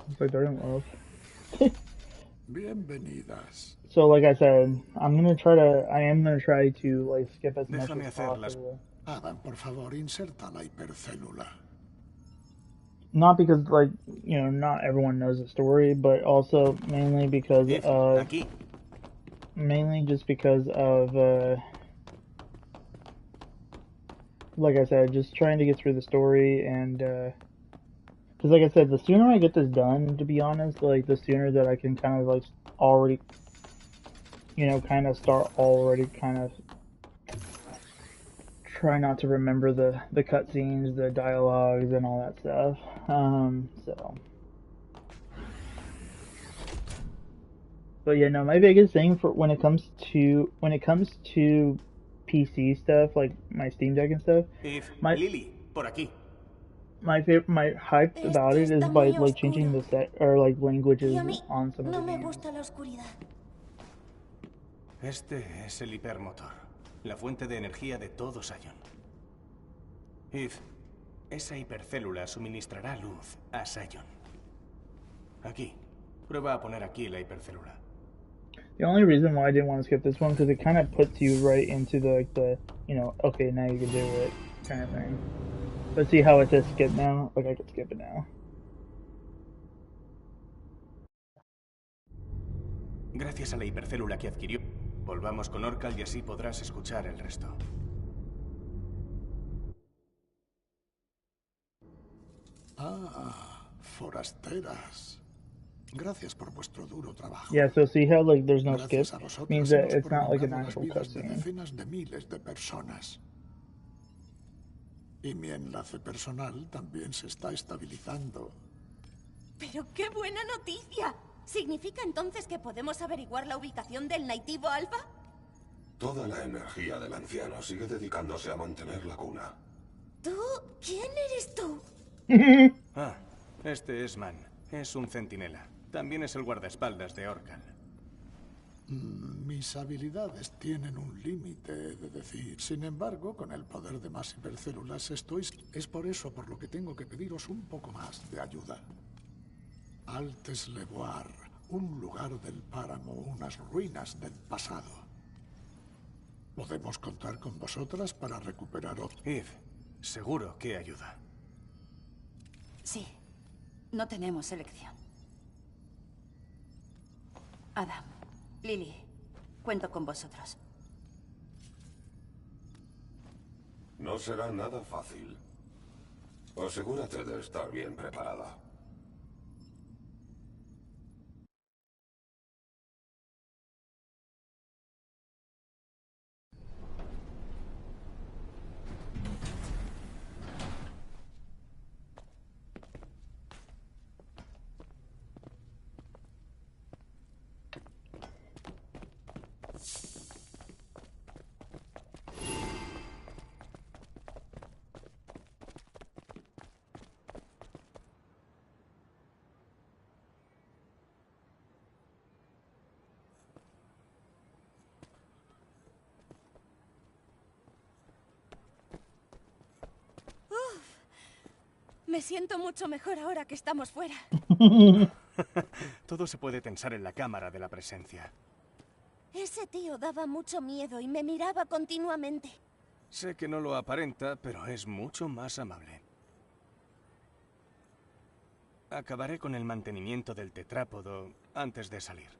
It's like they're in love. Bienvenidas. So like I said, I am gonna try to like skip as much Déjame as hacer las... possible. Adam, por favor, inserta la hipercélula. Not because like, not everyone knows the story, but also Eve, aquí. mainly just because of like I said, just trying to get through the story and because like I said, the sooner I get this done, to be honest, like the sooner that I can kind of like already, kind of start already kind of try not to remember the cutscenes, the dialogues, and all that stuff. So. But yeah, no, my biggest thing for when it comes to PC stuff, like my Steam Deck and stuff, Eve, my Lily, por aquí. my hype about Esto it is está by muy like changing oscuro. the set or like languages Y a mí on some of no the me games. gusta la oscuridad. Este es el hipermotor, la fuente de energía de todo Sion. Eve, esa hipercélula suministrará luz a Sion. Aquí. Prueba a poner aquí la hipercélula. The only reason why I didn't want to skip this one because it kind of puts you right into the okay, now you can do it kind of thing. But see how it says skip now? Like I can skip it now. Gracias a la hipercélula que adquirió, volvamos con Orcal y así podrás escuchar el resto. Ah, forasteras. Gracias por vuestro duro trabajo. Yeah, so see how like there's no skip? Gracias a vosotras Means that hemos it's not like an prolongado las actual vidas de cutscene. decenas de miles de personas. Y mi enlace personal también se está estabilizando. ¡Pero qué buena noticia! ¿Significa entonces que podemos averiguar la ubicación del Nativo Alpha? Toda la energía del anciano sigue dedicándose a mantener la cuna. ¿Tú? ¿Quién eres tú? Ah, este es Man. Es un centinela. También es el guardaespaldas de Orcal. Mis habilidades tienen un límite, de decir. Sin embargo, con el poder de más hipercélulas es por eso por lo que tengo que pediros un poco más de ayuda. Altes Levoir, un lugar del páramo, unas ruinas del pasado. ¿Podemos contar con vosotras para recuperar otro? Eve, seguro que ayuda. Sí. No tenemos elección. Adam, Lily, cuento con vosotros. No será nada fácil. Asegúrate de estar bien preparada. Me siento mucho mejor ahora que estamos fuera. Todo se puede tensar en la cámara de la presencia. Ese tío daba mucho miedo y me miraba continuamente. Sé que no lo aparenta, pero es mucho más amable. Acabaré con el mantenimiento del tetrápodo antes de salir.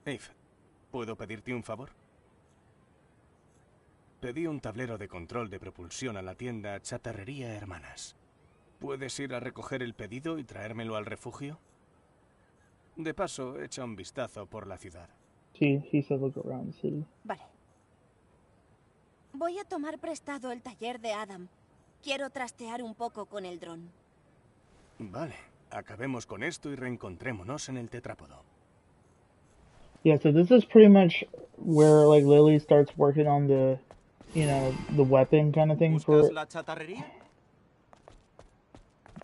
Eve, ¿puedo pedirte un favor? Pedí un tablero de control de propulsión a la tienda Chatarrería Hermanas. ¿Puedes ir a recoger el pedido y traérmelo al refugio? De paso, echa un vistazo por la ciudad. Sí, he said look around the city. Vale. Voy a tomar prestado el taller de Adam. Quiero trastear un poco con el dron. Vale, acabemos con esto y reencontrémonos en el tetrápodo. Yeah, so this is pretty much where like Lily starts working on the, the weapon kind of thing for. ¿Buscas la chatarrería?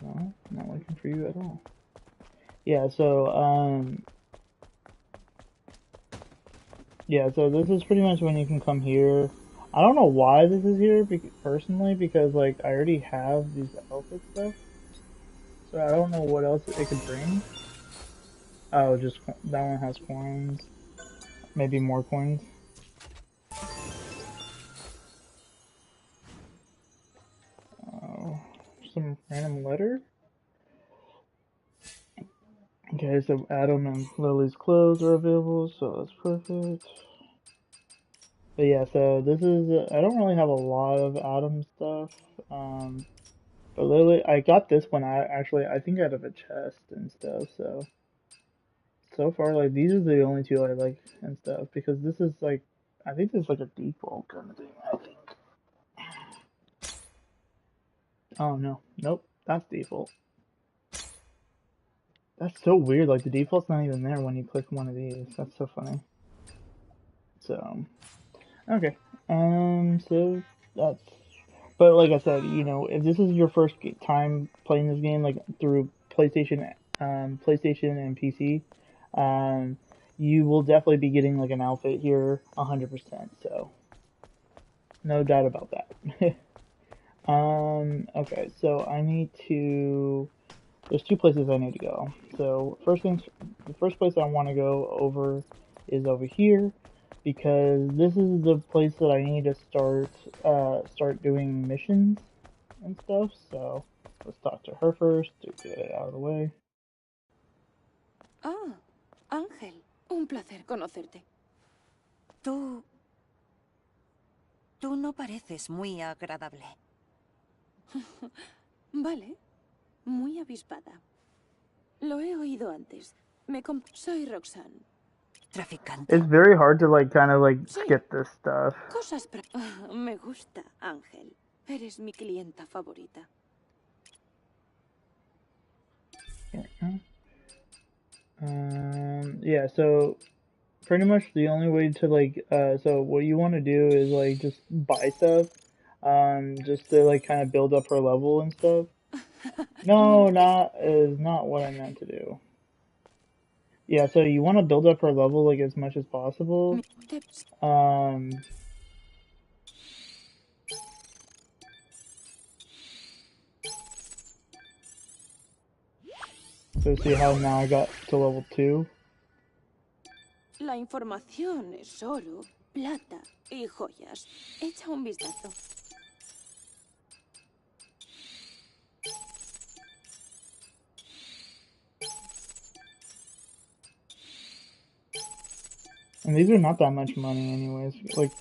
No, not looking for you at all. Yeah, so so this is pretty much when you can come here. I don't know why this is here personally because like I already have these outfit stuff, so I don't know what else it could bring. Oh, just that one has coins. Maybe more coins. Oh, some random letter? Okay, so Adam and Lily's clothes are available, so that's perfect. But yeah, so this is, I don't really have a lot of Adam stuff. But Lily, I got this one I think out of a chest and stuff, so far, like, these are the only two I like and stuff, because this is like, I think this is like a default kind of thing, I think. Oh no, nope, that's default. That's so weird, like the default's not even there when you click one of these. That's so funny. So, okay. So that's, but like I said, you know, if this is your first time playing this game, like through PlayStation and PC, um, you will definitely be getting like an outfit here, 100%. So, no doubt about that. Okay, so I need to. There's two places I need to go. So the first place I want to go over is over here, because this is the place that I need to start doing missions and stuff. So let's talk to her first to get it out of the way. Ah, Ángel, un placer conocerte. Tú no pareces muy agradable. Vale, muy avispada. Lo he oído antes. Soy Roxanne. ¿Traficante? It's very hard to like kind of like Sí. skip this stuff. Cosas me gusta, Ángel. Eres mi clienta favorita. Yeah, so pretty much the only way to like so what you want to do is like just buy stuff just to like kind of build up her level and stuff. No, not what I meant to do. Yeah, so you want to build up her level like as much as possible. So see how now I got to level 2? La información es oro, plata y joyas. Echa un vistazo. And these are not that much money anyways. Like,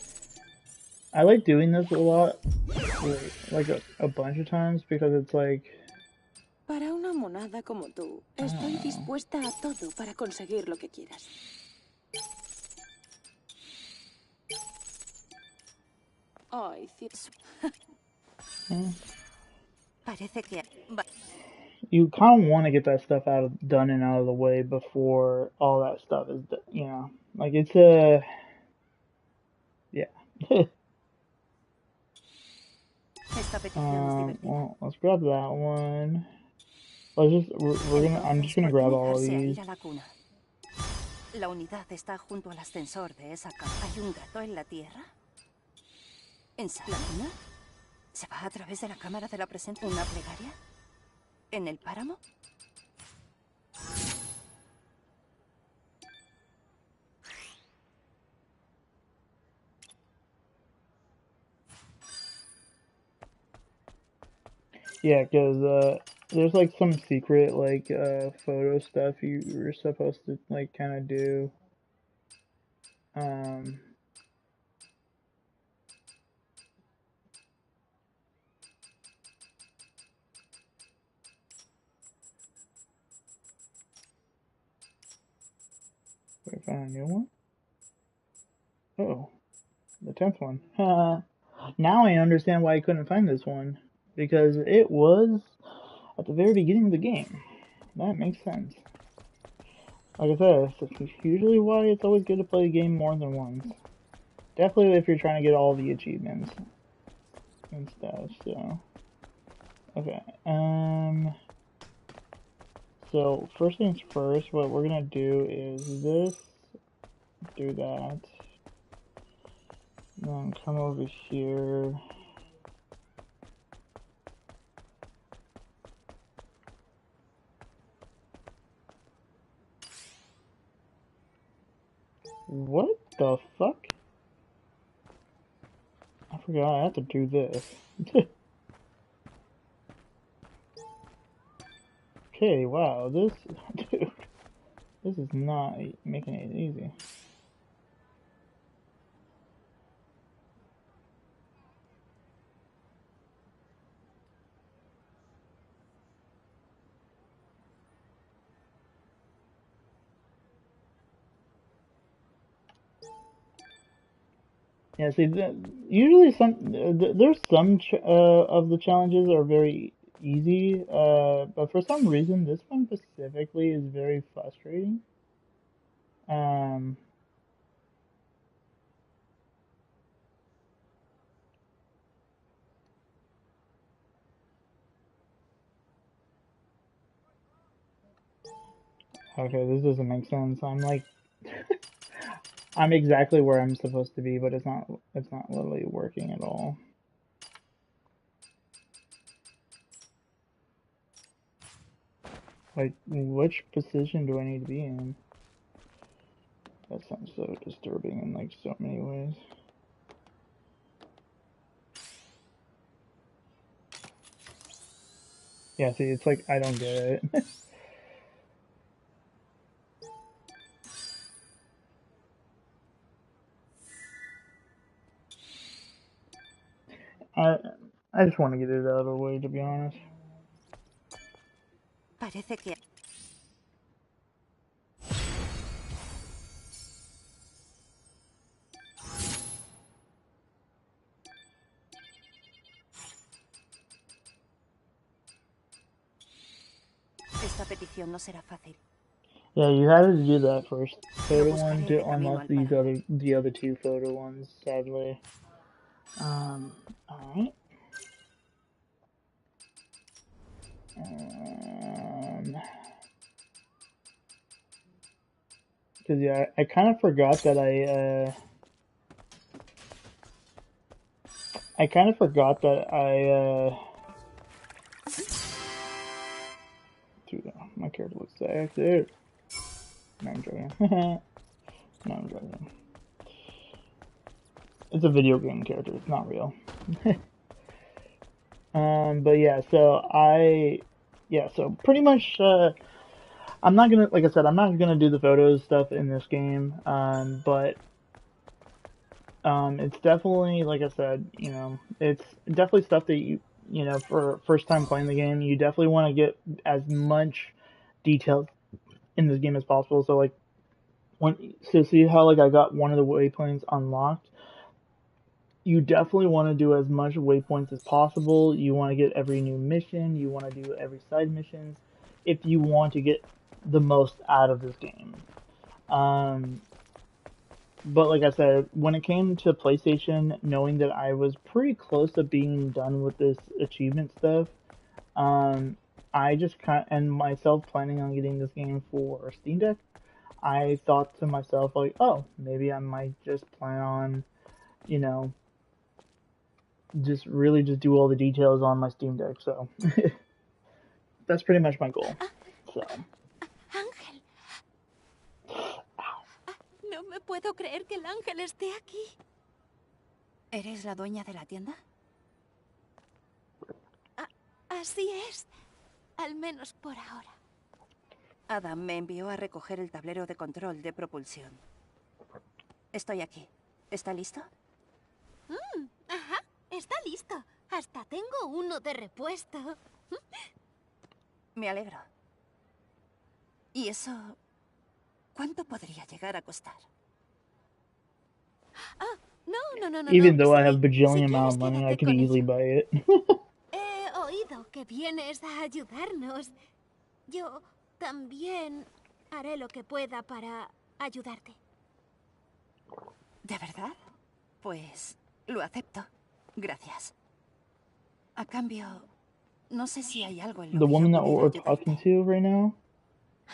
I like doing this a lot, like a bunch of times, because it's like... Para una monada como tú, estoy dispuesta a todo para conseguir lo que quieras. Ay, Parece que... You kind of want to get that stuff done and out of the way before all that stuff is, you know, like it's a, yeah. Well, let's grab that one. I'm just gonna grab all of these. La unidad está junto al ascensor de esa cama. ¿Hay un gato en la tierra? ¿En la cuna? ¿Se va a través de la cámara de la presencia? ¿Una plegaria? ¿En el páramo? Yeah, because there's like some secret like photo stuff you're supposed to like kind of do. Wait, I found a new one? Oh, the 10th one. Now I understand why I couldn't find this one. Because it was at the very beginning of the game. That makes sense. Like I said, it's usually why it's always good to play a game more than once. Definitely if you're trying to get all the achievements and stuff, so... Okay, so first things first, what we're gonna do is this, do that, then come over here. What the fuck? I forgot I have to do this. Okay, wow, this... Dude, this is not making it easy. Yeah, see, usually there's some of the challenges are very easy, but for some reason this one specifically is very frustrating. Um, okay, this doesn't make sense. I'm like, I'm exactly where I'm supposed to be, but it's not literally working at all. Like, which position do I need to be in? That sounds so disturbing in like so many ways. Yeah, see, it's like I don't get it. I just want to get it out of the way, to be honest. Parece que... Esta petición no será fácil. Yeah, you had to do that first photo one to unlock the other two photo ones, sadly. Alright. Cause yeah, I kind of forgot that dude, my character looks sick, dude. No, I'm joking. No, I'm joking. It's a video game character, it's not real. But yeah, so pretty much, I'm not gonna, like I said, I'm not gonna do the photos stuff in this game, but, it's definitely, like I said, you know, it's definitely stuff that you know, for first time playing the game, you definitely want to get as much detail in this game as possible. So like, so see how like I got one of the waypoints unlocked? You definitely want to do as much waypoints as possible. You want to get every new mission. You want to do every side missions if you want to get the most out of this game. But like I said, when it came to PlayStation, knowing that I was pretty close to being done with this achievement stuff, I just and myself planning on getting this game for Steam Deck, I thought to myself like, oh, maybe I might just plan on, you know, just really just do all the details on my Steam Deck. So that's pretty much my goal. So. Ángel. No me puedo creer que el ángel esté aquí. ¿Eres la dueña de la tienda? Así es. Al menos por ahora. Adam me envió a recoger el tablero de control de propulsión. Estoy aquí. ¿Está listo? Ajá, está listo. Hasta tengo uno de repuesto. Me alegro. ¿Y eso cuánto podría llegar a costar? No. Even though I have Si bajillion amount quieres, of money, I quédate could con easily ello. buy it. He oído que vienes a ayudarnos. Yo también haré lo que pueda para ayudarte. ¿De verdad? Pues lo acepto. Gracias. A cambio, no sé si hay algo en lo The que woman yo that pudiera we're ayudarte. talking to right now,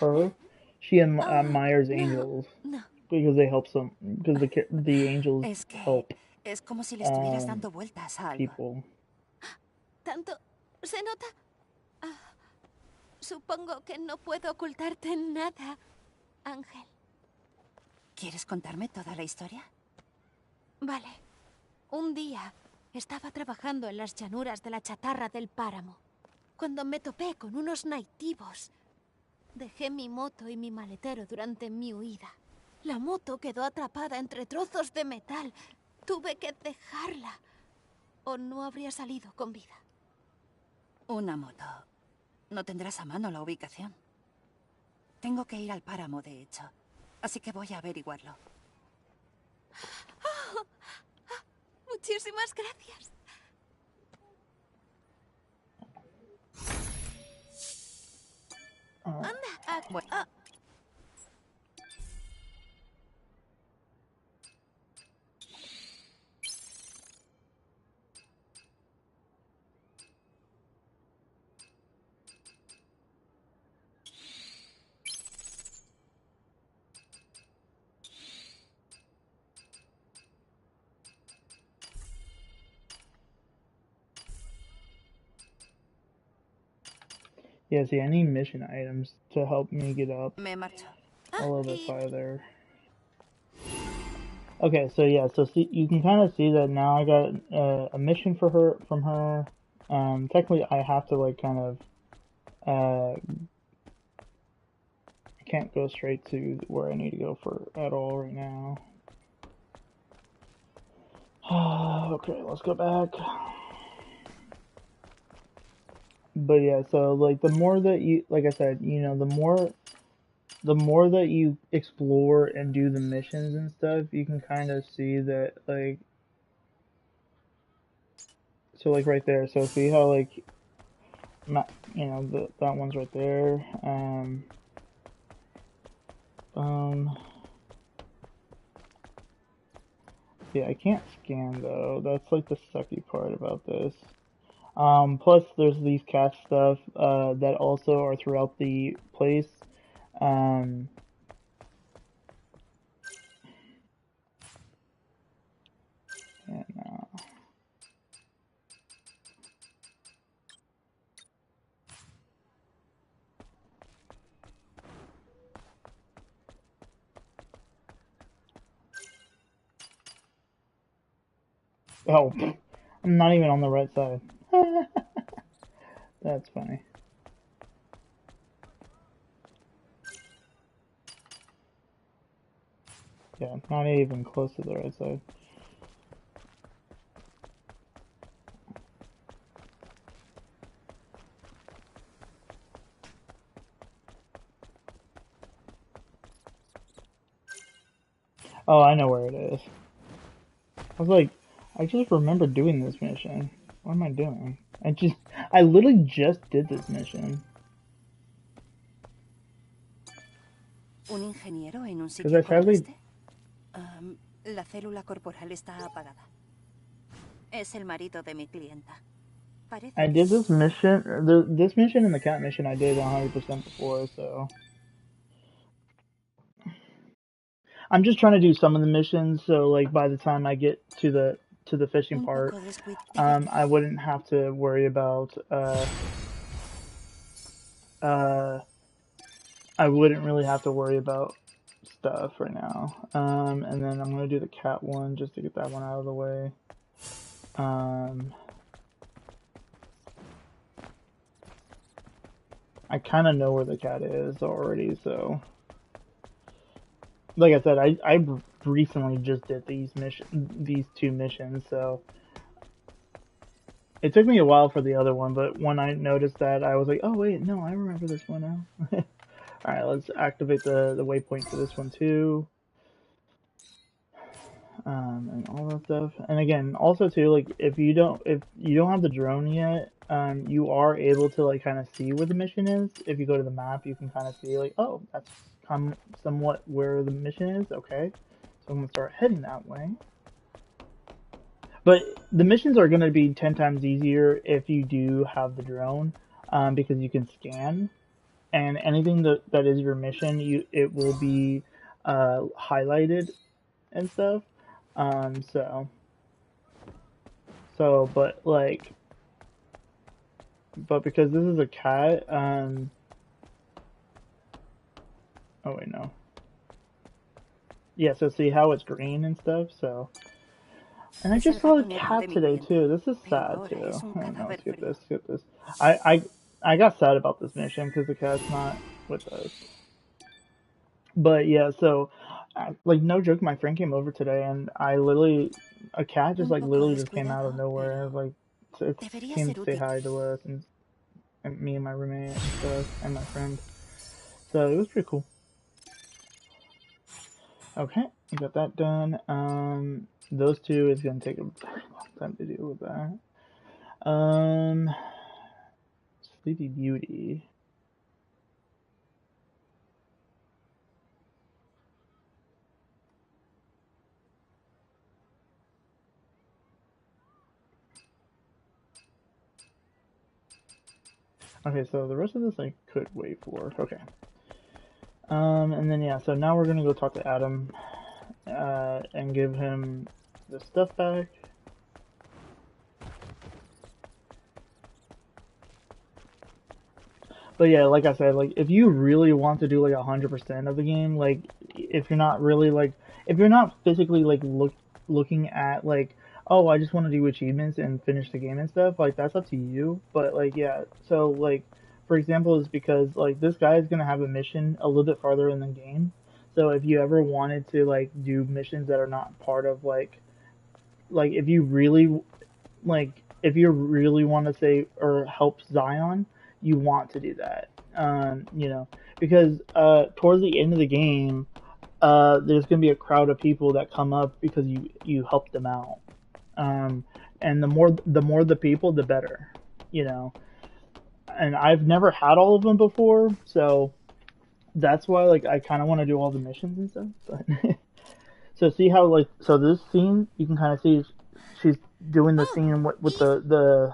her, she admires angels No. because they help some, because the angels Es que help es como si le estuvieras dando vueltas a algo. people. ¿Tanto se nota? Supongo que no puedo ocultarte nada, Ángel. ¿Quieres contarme toda la historia? Vale. Un día estaba trabajando en las llanuras de la chatarra del páramo, cuando me topé con unos nativos. Dejé mi moto y mi maletero durante mi huida. La moto quedó atrapada entre trozos de metal. Tuve que dejarla, o no habría salido con vida. Una moto. No tendrás a mano la ubicación. Tengo que ir al páramo, de hecho. Así que voy a averiguarlo. Muchísimas gracias. Anda. Bueno. Yeah, see, I need mission items to help me get up Me marcho. a little bit farther. Okay, so yeah, so see, you can kind of see that now I got a mission for her from her. Technically, I have to like kind of I can't go straight to where I need to go for at all right now. Okay, let's go back. But yeah, so like the more that you, like I said, you know, the more that you explore and do the missions and stuff, you can kind of see that like, so like right there, so see how like, you know, that one's right there. Yeah, I can't scan though. That's like the sucky part about this. Plus there's these cat stuff that also are throughout the place. And oh, I'm not even on the right side. That's funny. Yeah, not even close to the right side. Oh, I know where it is. I was like, I just remember doing this mission. What am I doing? I literally just did this mission. ¿Un ingeniero en un Because sitio I como sadly, este? La célula corporal está apagada. Es el marido de mi clienta. Parece I did this mission, this mission and the cat mission I did 100% before, so. I'm just trying to do some of the missions, so like by the time I get to the fishing un part, poco descuidado. I wouldn't have to worry about I wouldn't really have to worry about stuff right now. And then I'm gonna do the cat one just to get that one out of the way. I kind of know where the cat is already, so. Like I said, I recently just did these two missions, so it took me a while for the other one, but when I noticed that, I was like, oh wait, no, I remember this one now. Alright, let's activate the waypoint for this one too. And all that stuff. And again, also too, like if you don't have the drone yet, you are able to like kind of see where the mission is. If you go to the map, you can kind of see like, oh, that's somewhat where the mission is. Okay, so I'm gonna start heading that way. But the missions are gonna be 10 times easier if you do have the drone, because you can scan, and anything that is your mission, it will be highlighted and stuff. But because this is a cat, oh wait, no. Yeah, so see how it's green and stuff, so... And I Es el just saw a gato negro de cat mi today, cliente, too. This is pero sad, ahora too. es un Oh, no, let's cadáver get frío. this, get this. I got sad about this mission because the cat's not with us. But yeah, so, like, no joke, my friend came over today, and a cat just, Un like, poco literally just came out of descuidado, nowhere. pero Like, it debería came ser to say útil. hi to us, and me and my roommate and stuff, and my friend. So it was pretty cool. Okay, we got that done. Those two is gonna take a very long time to deal with that. Sleepy Beauty. Okay, so the rest of this I could wait for. Okay. And then yeah, so now we're gonna go talk to Adam, and give him the stuff back. But yeah, like I said, like if you really want to do like 100% of the game, like if you're not really like if you're not physically like looking at like, oh, I just want to do achievements and finish the game and stuff, like that's up to you. But like yeah, so like for example is because like this guy is gonna have a mission a little bit farther in the game. So if you ever wanted to like do missions that are not part of like like if you really want to say or help Zion, you want to do that. You know, because towards the end of the game, there's gonna be a crowd of people that come up because you helped them out. Um, and the more the people, the better. You know, and I've never had all of them before, so that's why like I kind of want to do all the missions and stuff. But so see how like so this scene you can kind of see she's doing the Oh, scene with Eve,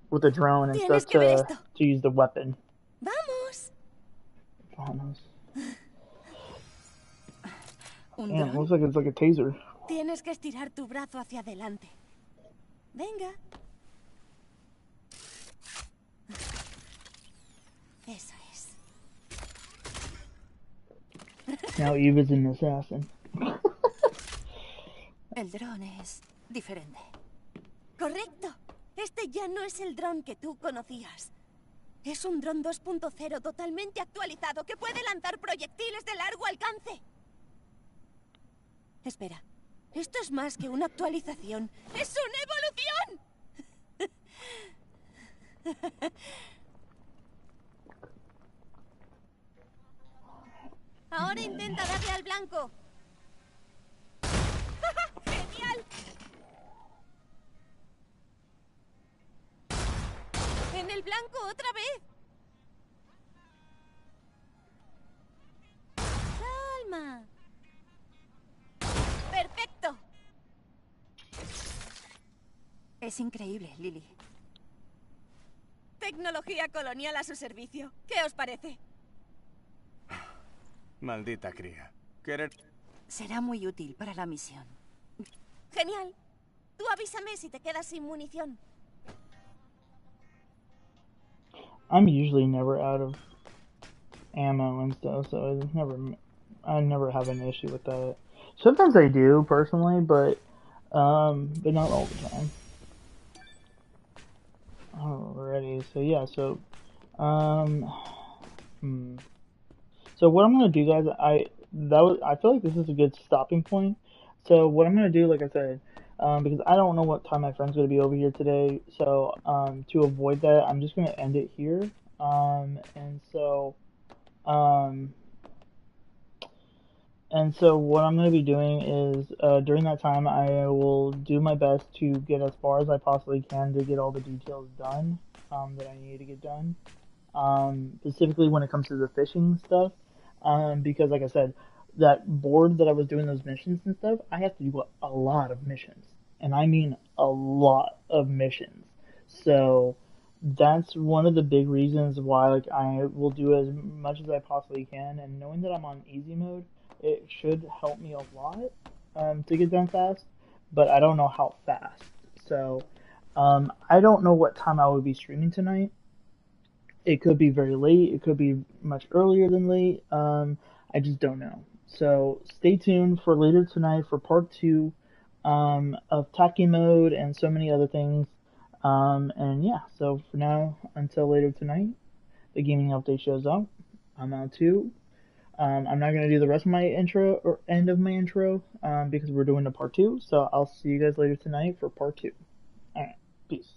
with the drone and stuff tienes que ver esto. to use the weapon. Vamos. Vamos. ¿Un Damn, it dron? looks like it's like a taser. Tienes que estirar tu brazo hacia adelante. Venga. Eso es. Now Eve is an assassin. El dron es diferente. Correcto. Este ya no es el dron que tú conocías. Es un dron 2.0 totalmente actualizado que puede lanzar proyectiles de largo alcance. Espera. Esto es más que una actualización. ¡Es una evolución! Ahora intenta darle al blanco. ¡Genial! En el blanco otra vez. Calma. Perfecto. Es increíble, Lily. Tecnología colonial a su servicio. ¿Qué os parece? Maldita cría. Querer... Será muy útil para la misión. Genial. Tú avísame si te quedas sin munición. I'm usually never out of ammo and stuff, so I never have an issue with that. Sometimes I do personally, but not all the time. Alrighty, so yeah, so so what I'm gonna do, guys, I feel like this is a good stopping point. So what I'm gonna do, like I said, because I don't know what time my friend's gonna be over here today, so to avoid that, I'm just gonna end it here. And so what I'm going to be doing is, during that time, I will do my best to get as far as I possibly can to get all the details done, that I need to get done. Specifically when it comes to the fishing stuff, because like I said, that board that I was doing those missions and stuff, I have to do a lot of missions. And I mean a lot of missions. So that's one of the big reasons why like I will do as much as I possibly can, and knowing that I'm on easy mode, it should help me a lot to get done fast, but I don't know how fast. So I don't know what time I will be streaming tonight. It could be very late, it could be much earlier than late. I just don't know. So stay tuned for later tonight for part 2 of Taki Mode and so many other things. And yeah, so for now, until later tonight, the gaming update shows up. I'm out too. I'm not gonna do the rest of my intro or end of my intro because we're doing the part 2. So I'll see you guys later tonight for part 2. All right, peace.